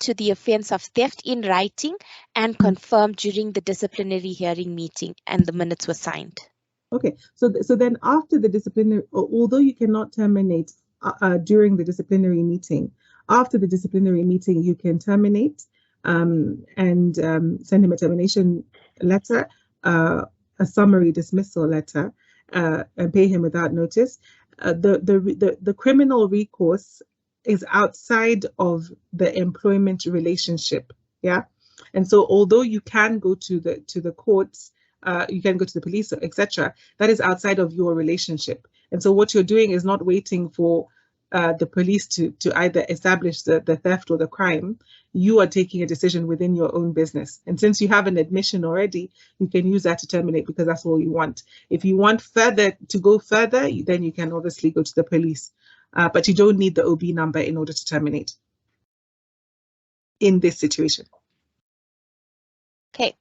to the offense of theft in writing and confirmed during the disciplinary hearing meeting, and the minutes were signed. Okay, so then after the disciplinary, although you cannot terminate during the disciplinary meeting, after the disciplinary meeting you can terminate and send him a termination letter, a summary dismissal letter, and pay him without notice. The criminal recourse is outside of the employment relationship, yeah. And so although you can go to the courts, you can go to the police, etc., that is outside of your relationship. And so what you're doing is not waiting for the police to either establish the theft or the crime. You are taking a decision within your own business. And since you have an admission already, you can use that to terminate because that's all you want. If you want to go further, then you can obviously go to the police. But you don't need the OB number in order to terminate in this situation. Okay.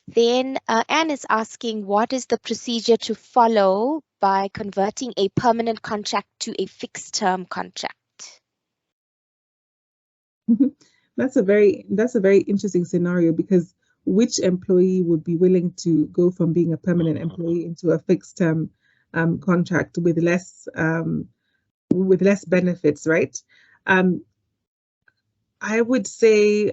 Then Anne is asking, what is the procedure to follow by converting a permanent contract to a fixed term contract? That's a very interesting scenario, because which employee would be willing to go from being a permanent employee into a fixed term contract with less benefits, right? I would say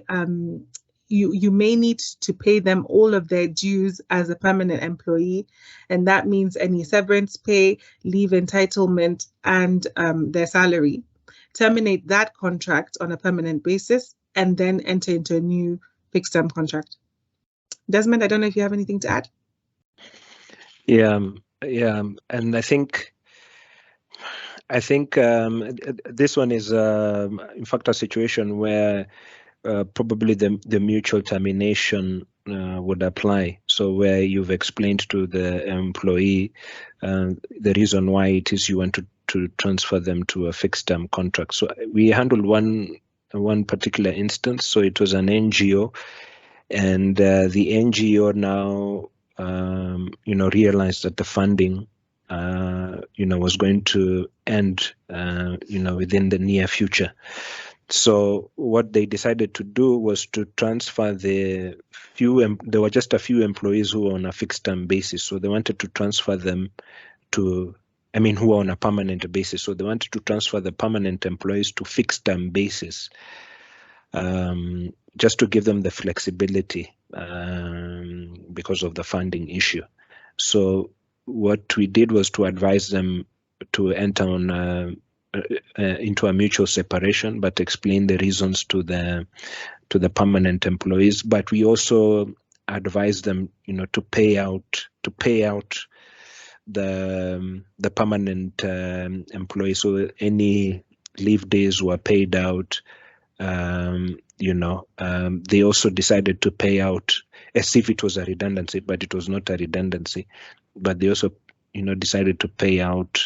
you may need to pay them all of their dues as a permanent employee, and that means any severance pay, leave entitlement, and their salary. Terminate that contract on a permanent basis, and then enter into a new fixed-term contract. Desmond, I don't know if you have anything to add. Yeah, and I think this one is in fact a situation where probably the mutual termination would apply. So where you've explained to the employee the reason why it is you want to transfer them to a fixed term contract. So we handled one particular instance. So it was an NGO, and the NGO now realized that the funding was going to end within the near future. So what they decided to do was to transfer there were just a few employees who were on a fixed term basis. So they wanted to transfer them who were on a permanent basis. So they wanted to transfer the permanent employees to fixed term basis, just to give them the flexibility because of the funding issue. So what we did was to advise them to enter on into a mutual separation, but explain the reasons to the permanent employees. But we also advised them, to pay out the permanent employees. So any leave days were paid out. They also decided to pay out as if it was a redundancy, but it was not a redundancy. But they also, decided to pay out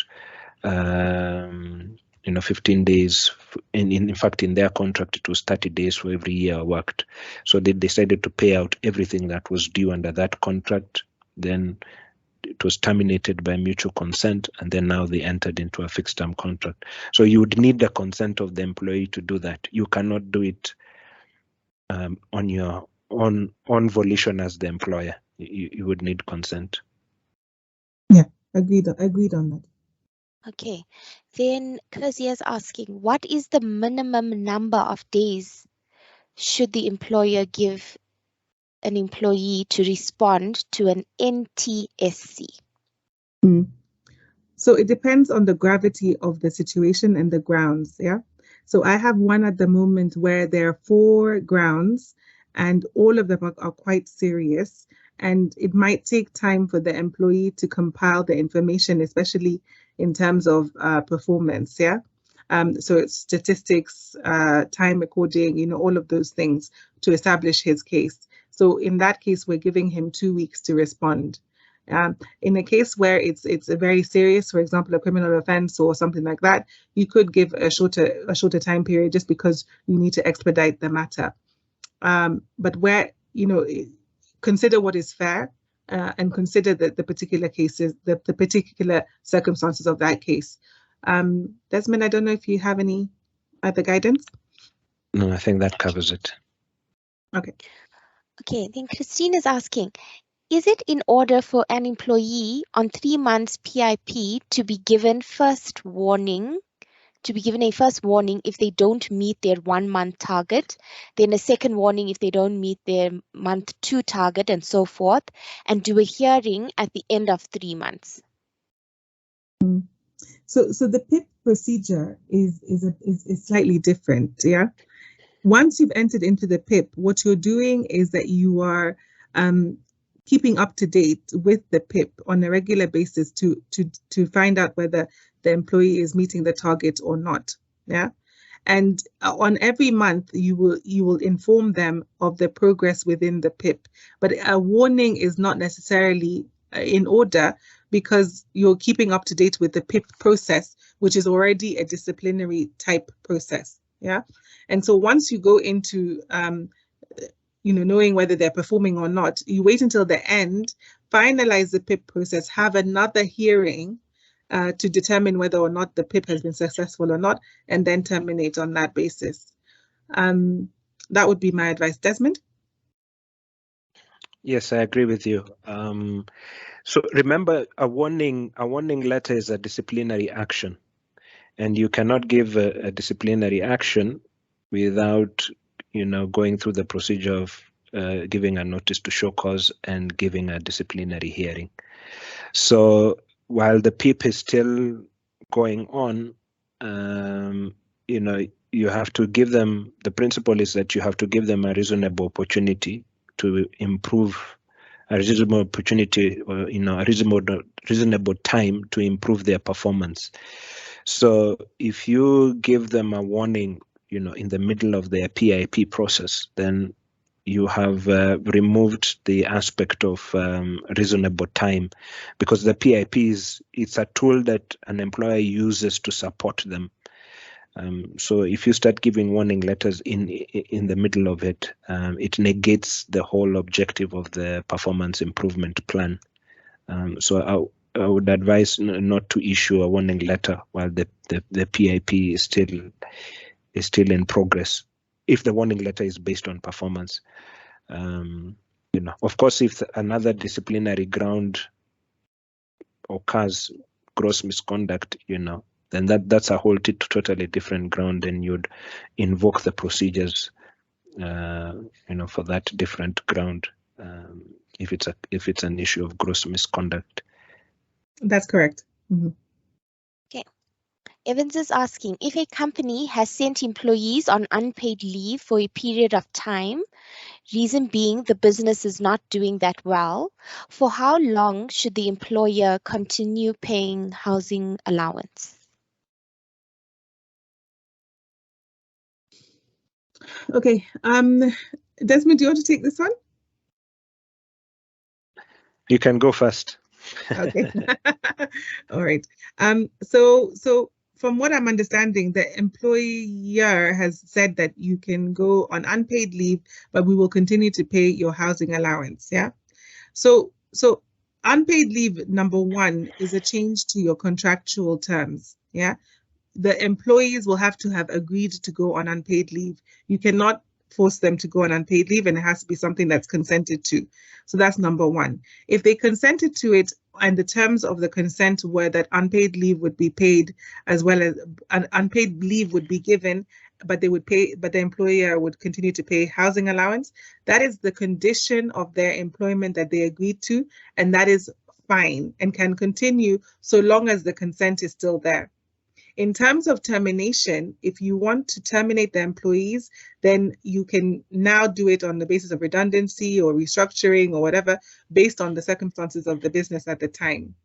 15 days. In fact, in their contract, it was 30 days for every year worked. So they decided to pay out everything that was due under that contract. Then it was terminated by mutual consent, and then now they entered into a fixed term contract. So you would need the consent of the employee to do that. You cannot do it on your own volition as the employer. You would need consent. Yeah, agreed on that. Okay, then Kezia is asking, what is the minimum number of days should the employer give an employee to respond to an NTSC? So it depends on the gravity of the situation and the grounds, yeah? So I have one at the moment where there are 4 grounds, and all of them are quite serious, and it might take time for the employee to compile the information, especially in terms of performance, yeah? So it's statistics, time recording, all of those things to establish his case. So in that case, we're giving him 2 weeks to respond. In a case where it's a very serious, for example, a criminal offense or something like that, you could give a shorter time period just because you need to expedite the matter. But where, consider what is fair and consider the particular cases, the particular circumstances of that case. Desmond, I don't know if you have any other guidance. No, I think that covers it. Okay. Okay, then Christine is asking, is it in order for an employee on 3 months PIP to be given a first warning if they don't meet their 1 month target, then a second warning if they don't meet their month 2 target, and so forth, and do a hearing at the end of 3 months? So the PIP procedure is slightly different, yeah? Once you've entered into the PIP, what you're doing is that you are keeping up to date with the PIP on a regular basis to find out whether the employee is meeting the target or not, yeah? And on every month, you will inform them of the progress within the PIP. But a warning is not necessarily in order, because you're keeping up to date with the PIP process, which is already a disciplinary type process. Yeah. And so once you go into knowing whether they're performing or not, you wait until the end, finalize the PIP process, have another hearing to determine whether or not the PIP has been successful or not, and then terminate on that basis. That would be my advice. Desmond? Yes, I agree with you. So remember, a warning letter is a disciplinary action, and you cannot give a disciplinary action without, going through the procedure of giving a notice to show cause and giving a disciplinary hearing. So while the PIP is still going on, you have to give them, the principle is that you have to give them a reasonable opportunity to improve, a reasonable opportunity, or a reasonable time to improve their performance. So if you give them a warning, in the middle of their PIP process, then you have removed the aspect of reasonable time, because the PIP it's a tool that an employer uses to support them. So if you start giving warning letters in the middle of it, it negates the whole objective of the performance improvement plan. So I would advise not to issue a warning letter while the PIP is still in progress, if the warning letter is based on performance. Of course, if another disciplinary ground occurs, gross misconduct, then that's a whole totally different ground, and you'd invoke the procedures, for that different ground, if it's an issue of gross misconduct. That's correct. Mm-hmm. Okay. Evans is asking, if a company has sent employees on unpaid leave for a period of time, reason being the business is not doing that well, for how long should the employer continue paying housing allowance? Okay. Desmond, do you want to take this one? You can go first. Okay. All right. So from what I'm understanding, the employer has said that you can go on unpaid leave, but we will continue to pay your housing allowance. Yeah. So unpaid leave, number one, is a change to your contractual terms. Yeah. The employees will have to have agreed to go on unpaid leave. You cannot force them to go on unpaid leave, and it has to be something that's consented to. So that's number one. If they consented to it and the terms of the consent were that unpaid leave would be paid, as well as unpaid leave would be given, but the employer would continue to pay housing allowance, that is the condition of their employment that they agreed to, and that is fine and can continue so long as the consent is still there. In terms of termination, if you want to terminate the employees, then you can now do it on the basis of redundancy or restructuring or whatever, based on the circumstances of the business at the time.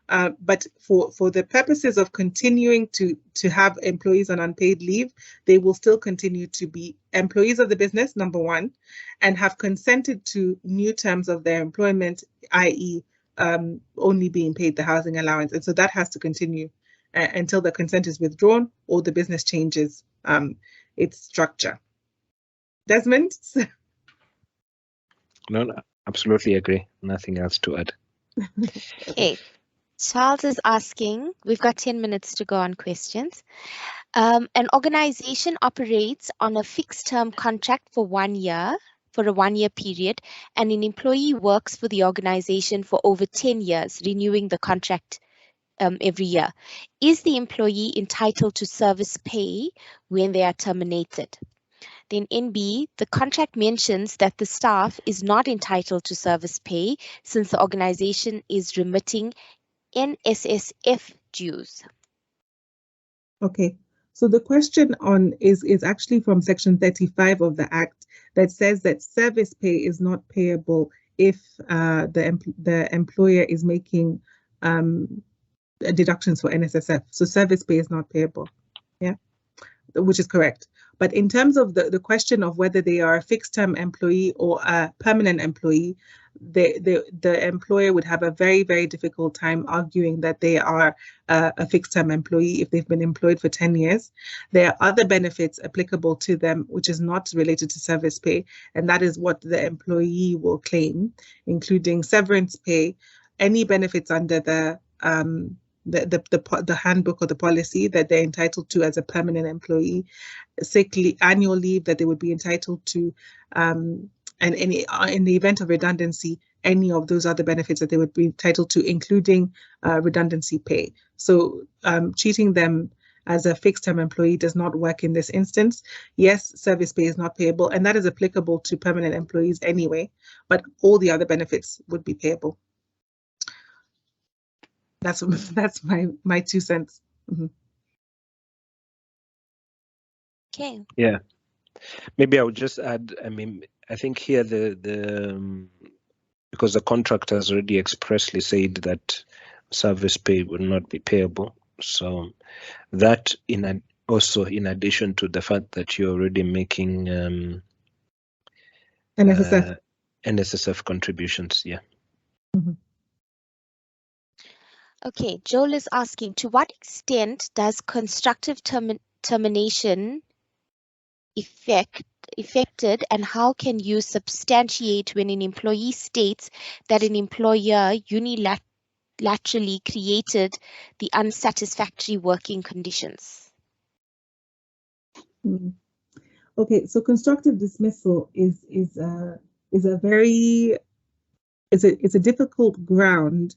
But for the purposes of continuing to have employees on unpaid leave, they will still continue to be employees of the business, number one, and have consented to new terms of their employment, i.e. Only being paid the housing allowance. And so that has to continue until the consent is withdrawn or the business changes its structure. Desmond? No, absolutely agree. Nothing else to add. Okay. Charles is asking, we've got 10 minutes to go on questions. An organization operates on a fixed term contract for 1 year, for a 1 year period, and an employee works for the organization for over 10 years, renewing the contract every year. Is the employee entitled to service pay when they are terminated? Then in B, the contract mentions that the staff is not entitled to service pay since the organization is remitting NSSF dues. Okay, so the question on is actually from section 35 of the Act that says that service pay is not payable if the employer is making deductions for NSSF. So service pay is not payable, yeah, which is correct. But in terms of the question of whether they are a fixed term employee or a permanent employee, the employer would have a very, very difficult time arguing that they are a fixed term employee if they've been employed for 10 years. There are other benefits applicable to them, which is not related to service pay, and that is what the employee will claim, including severance pay, any benefits under the handbook or the policy that they're entitled to as a permanent employee, sick leave, annual leave that they would be entitled to, and any in the event of redundancy, any of those other benefits that they would be entitled to, including redundancy pay. So treating them as a fixed-term employee does not work in this instance. Yes, service pay is not payable, and that is applicable to permanent employees anyway, but all the other benefits would be payable. That's my 2 cents. Mm-hmm. Okay. Yeah, maybe I would just add. I mean, I think here because the contract has already expressly said that service pay will not be payable. So that also in addition to the fact that you're already making NSSF contributions. Yeah. Mm-hmm. Okay, Joel is asking, to what extent does constructive termination affected, and how can you substantiate when an employee states that an employer unilaterally created the unsatisfactory working conditions? Mm-hmm. Okay, so constructive dismissal is a difficult ground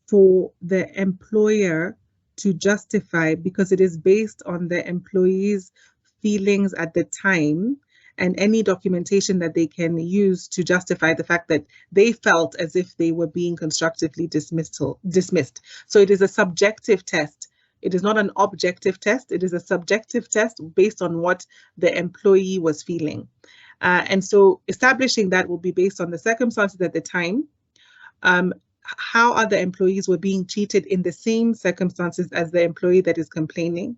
for the employer to justify, because it is based on the employee's feelings at the time and any documentation that they can use to justify the fact that they felt as if they were being constructively dismissed. So it is a subjective test. It is not an objective test. It is a subjective test based on what the employee was feeling. And so establishing that will be based on the circumstances at the time, how other employees were being treated in the same circumstances as the employee that is complaining,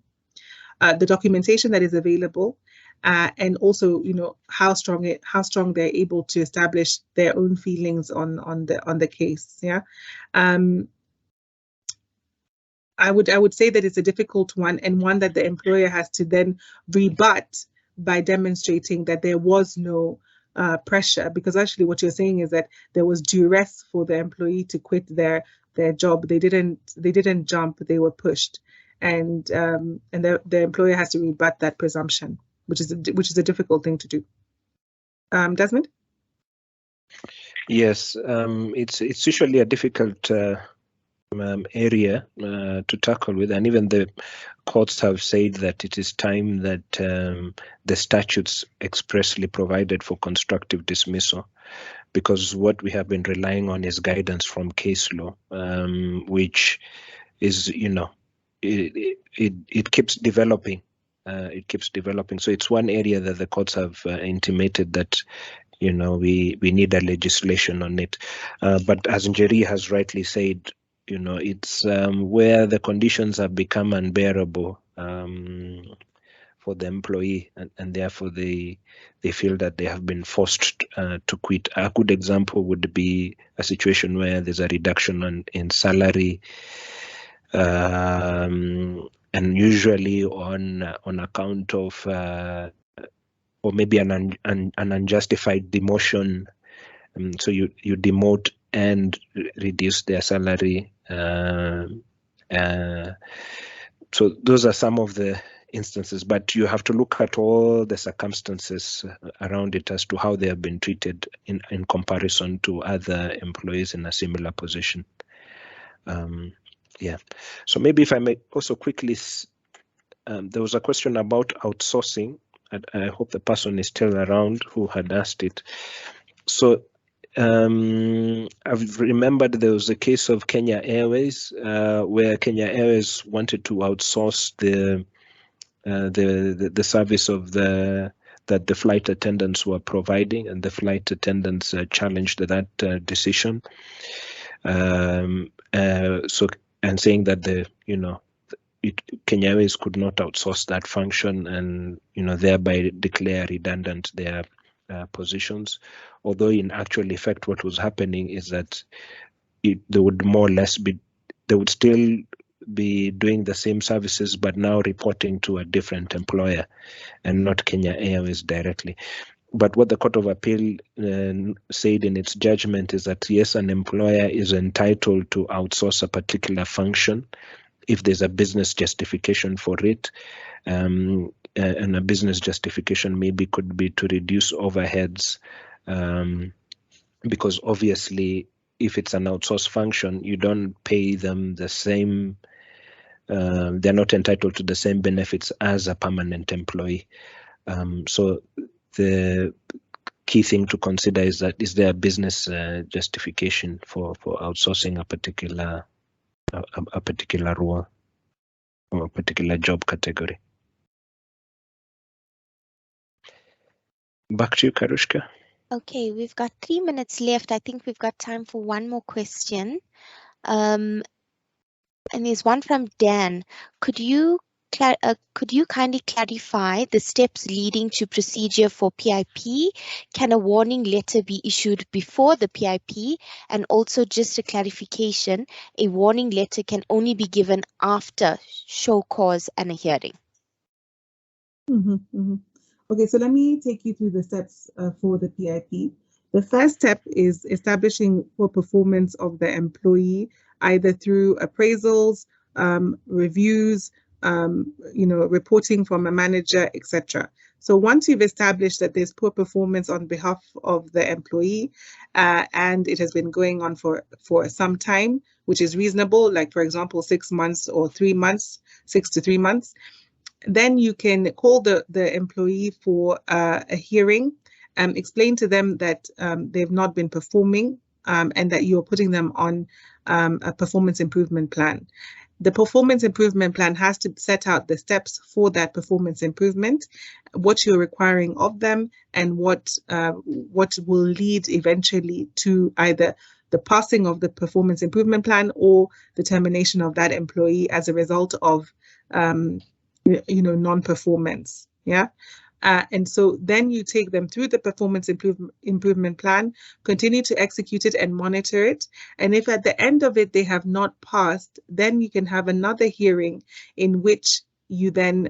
the documentation that is available, and also, you know, how strong they're able to establish their own feelings on the case. Yeah, I would say that it's a difficult one, and one that the employer has to then rebut by demonstrating that there was no pressure, because actually what you're saying is that there was duress for the employee to quit their job. They didn't jump, they were pushed, and the employer has to rebut that presumption, which is a difficult thing to do. Desmond? Yes, it's usually a difficult area to tackle with, and even the courts have said that it is time that the statutes expressly provided for constructive dismissal, because what we have been relying on is guidance from case law, which is, you know, it keeps developing. It keeps developing. So it's one area that the courts have intimated that, you know, we need a legislation on it. But as Njeri has rightly said, you know, it's where the conditions have become unbearable for the employee, and therefore they feel that they have been forced to quit. A good example would be a situation where there's a reduction in salary, and usually on account of or maybe an unjustified demotion. So you demote and reduce their salary. So those are some of the instances, but you have to look at all the circumstances around it as to how they have been treated in comparison to other employees in a similar position. Yeah, so maybe if I may also quickly, there was a question about outsourcing. I hope the person is still around who had asked it. So I've remembered there was a case of Kenya Airways where Kenya Airways wanted to outsource the service of that the flight attendants were providing, and the flight attendants challenged that decision. So, and saying that Kenya Airways could not outsource that function, and thereby declare redundant their positions. Although in actual effect, what was happening is that they would more or less they would still be doing the same services, but now reporting to a different employer and not Kenya Airways directly. But what the Court of Appeal said in its judgment is that yes, an employer is entitled to outsource a particular function if there's a business justification for it. And a business justification maybe could be to reduce overheads, because obviously if it's an outsourced function, you don't pay them the same, they're not entitled to the same benefits as a permanent employee. So the key thing to consider is that is there a business justification for outsourcing a particular role or a particular job category. Back to you, Karushka. Okay, we've got 3 minutes left. I think we've got time for one more question. And there's one from Dan. Could you kindly clarify the steps leading to procedure for PIP? Can a warning letter be issued before the PIP? And also just a clarification, a warning letter can only be given after show cause and a hearing. Okay, so let me take you through the steps for the PIP. The first step is establishing poor performance of the employee, either through appraisals, reviews, reporting from a manager, etc. So once you've established that there's poor performance on behalf of the employee, and it has been going on for some time, which is reasonable, like for example, 6 months or 3 months, 6 to 3 months, then you can call the employee for a hearing, explain to them that they've not been performing, and that you're putting them on a performance improvement plan. The performance improvement plan has to set out the steps for that performance improvement, what you're requiring of them, and what will lead eventually to either the passing of the performance improvement plan or the termination of that employee as a result of non-performance. Yeah. And so then you take them through the performance improvement plan, continue to execute it and monitor it. And if at the end of it they have not passed, then you can have another hearing in which you then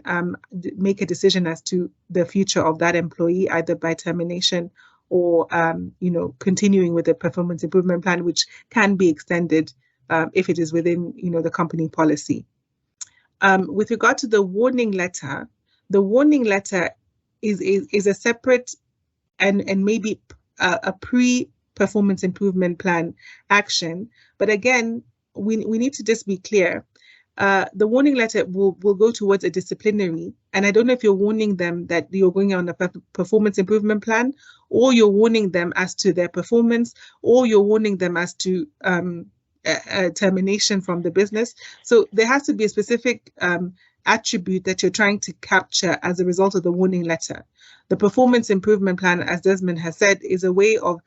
make a decision as to the future of that employee, either by termination or continuing with the performance improvement plan, which can be extended if it is within the company policy. With regard to the warning letter is a separate and maybe a pre-performance improvement plan action. But again, we need to just be clear. The warning letter will go towards a disciplinary, and I don't know if you're warning them that you're going on a performance improvement plan, or you're warning them as to their performance, or you're warning them as to termination from the business. So there has to be a specific attribute that you're trying to capture as a result of the warning letter. The performance improvement plan, as Desmond has said, is a way of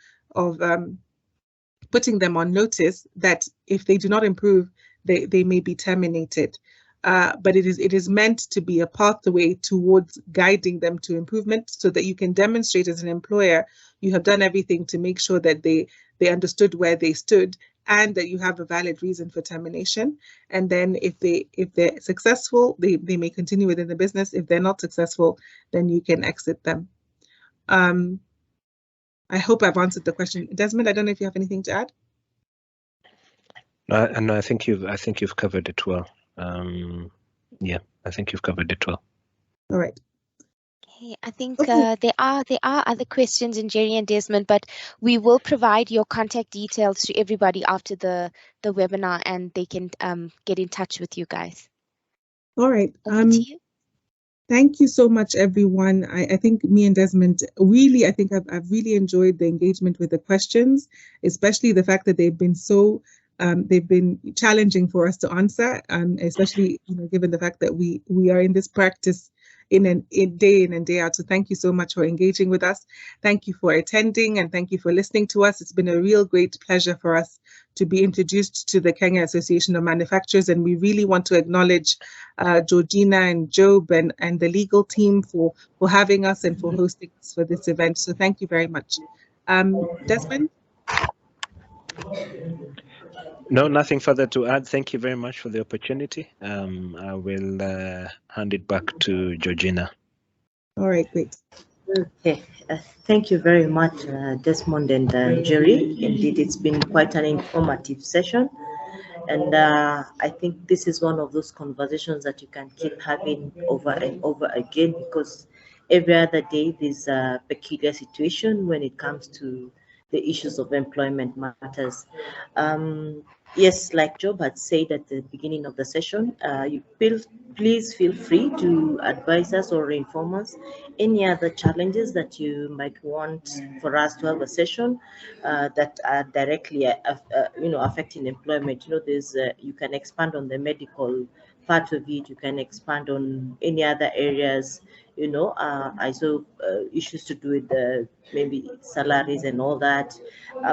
putting them on notice that if they do not improve, they may be terminated. But it is meant to be a pathway towards guiding them to improvement, so that you can demonstrate as an employer you have done everything to make sure that they understood where they stood, and that you have a valid reason for termination. And then if they're successful, they may continue within the business. If they're not successful, then you can exit them. I hope I've answered the question. Desmond, I don't know if you have anything to add. And I think you've covered it well. Yeah, I think you've covered it well. All right. Okay, I think Okay. there are other questions in Jerry and Desmond, but we will provide your contact details to everybody after the webinar, and they can get in touch with you guys. All right. Over to you. Thank you so much, everyone. I think me and Desmond really, I think I've really enjoyed the engagement with the questions, especially the fact that they've been so they've been challenging for us to answer, especially given the fact that we are in this practice in day in and day out. So thank you so much for engaging with us. Thank you for attending, and thank you for listening to us. It's been a real great pleasure for us to be introduced to the Kenya Association of Manufacturers, and we really want to acknowledge Georgina and Job and the legal team for having us and for hosting us for this event. So thank you very much. Desmond? No, nothing further to add. Thank you very much for the opportunity. I will hand it back to Georgina. All right, great. Okay, thank you very much, Desmond and Jerry. Indeed, it's been quite an informative session. And I think this is one of those conversations that you can keep having over and over again, because every other day there's a peculiar situation when it comes to the issues of employment matters. Yes, like Job had said at the beginning of the session, please feel free to advise us or inform us any other challenges that you might want for us to have a session that are directly affecting employment. There's you can expand on the medical part of it, you can expand on any other areas, I saw issues to do with maybe salaries and all that.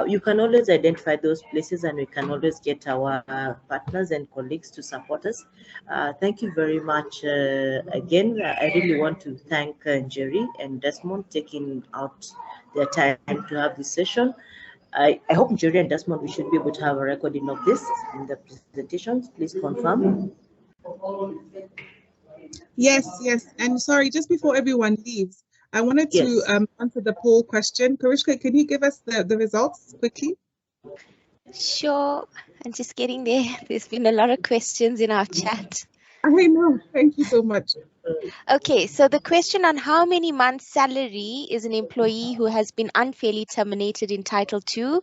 You can always identify those places, and we can always get our partners and colleagues to support us. Thank you very much again. I really want to thank Jerry and Desmond taking out their time to have this session. I hope Jerry and Desmond, we should be able to have a recording of this in the presentations. Please confirm. Yes. And sorry, just before everyone leaves, I wanted to answer the poll question. Karishka, can you give us the results quickly? Sure. I'm just getting there. There's been a lot of questions in our chat. I know. Thank you so much. Okay, so the question on how many months' salary is an employee who has been unfairly terminated entitled to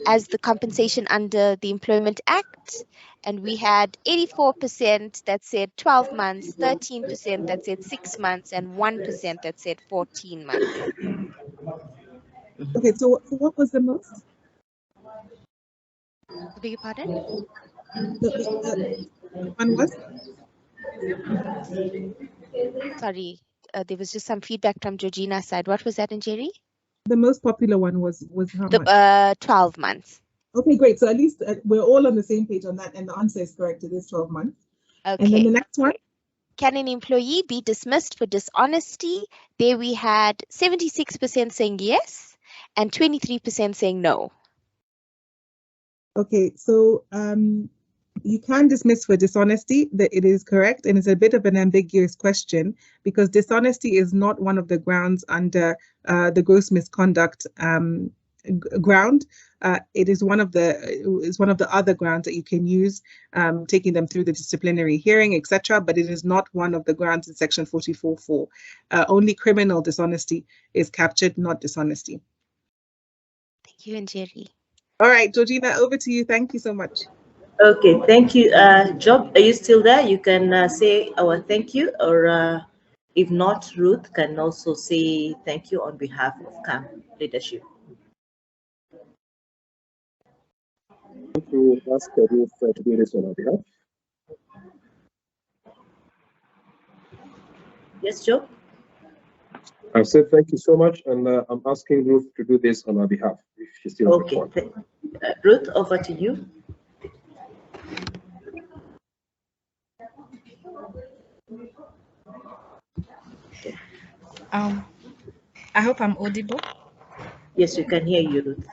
as the compensation under the Employment Act, and we had 84% that said 12 months, 13% that said 6 months, and 1% that said 14 months. Okay, so what was the most? I beg your pardon? One was? Sorry, there was just some feedback from Georgina's side. What was that, Jerry? The most popular one was how much? 12 months. Okay, great. So at least we're all on the same page on that, and the answer is correct. It is 12 months. Okay. And then the next one? Can an employee be dismissed for dishonesty? There we had 76% saying yes and 23% saying no. Okay, so you can dismiss for dishonesty. That it is correct, and it's a bit of an ambiguous question because dishonesty is not one of the grounds under the gross misconduct ground. It is one of the other grounds that you can use, taking them through the disciplinary hearing, etc. But it is not one of the grounds in Section 44(4). Only criminal dishonesty is captured, not dishonesty. Thank you, Jerry. All right, Georgina, over to you. Thank you so much. Okay, thank you. Job, are you still there? You can say our thank you, or if not, Ruth can also say thank you on behalf of CAM leadership. To ask Ruth to do this on our behalf. Yes, Joe? I said thank you so much, and I'm asking Ruth to do this on our behalf if she's still on the phone. Ruth, over to you. I hope I'm audible. Yes, we can hear you, Ruth.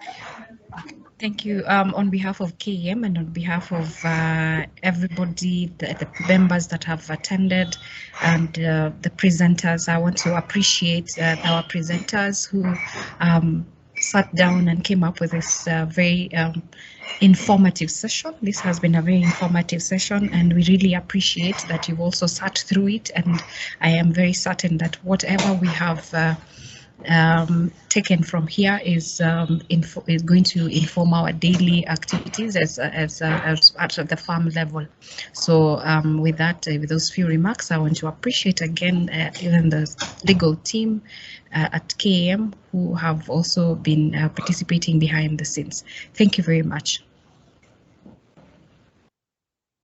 Thank you. On behalf of KEM and on behalf of everybody, the members that have attended and the presenters, I want to appreciate our presenters who sat down and came up with this very informative session. This has been a very informative session, and we really appreciate that you've also sat through it. And I am very certain that whatever we have taken from here is going to inform our daily activities as at the farm level. So with that, with those few remarks, I want to appreciate again even the legal team at KAM who have also been participating behind the scenes. Thank you very much.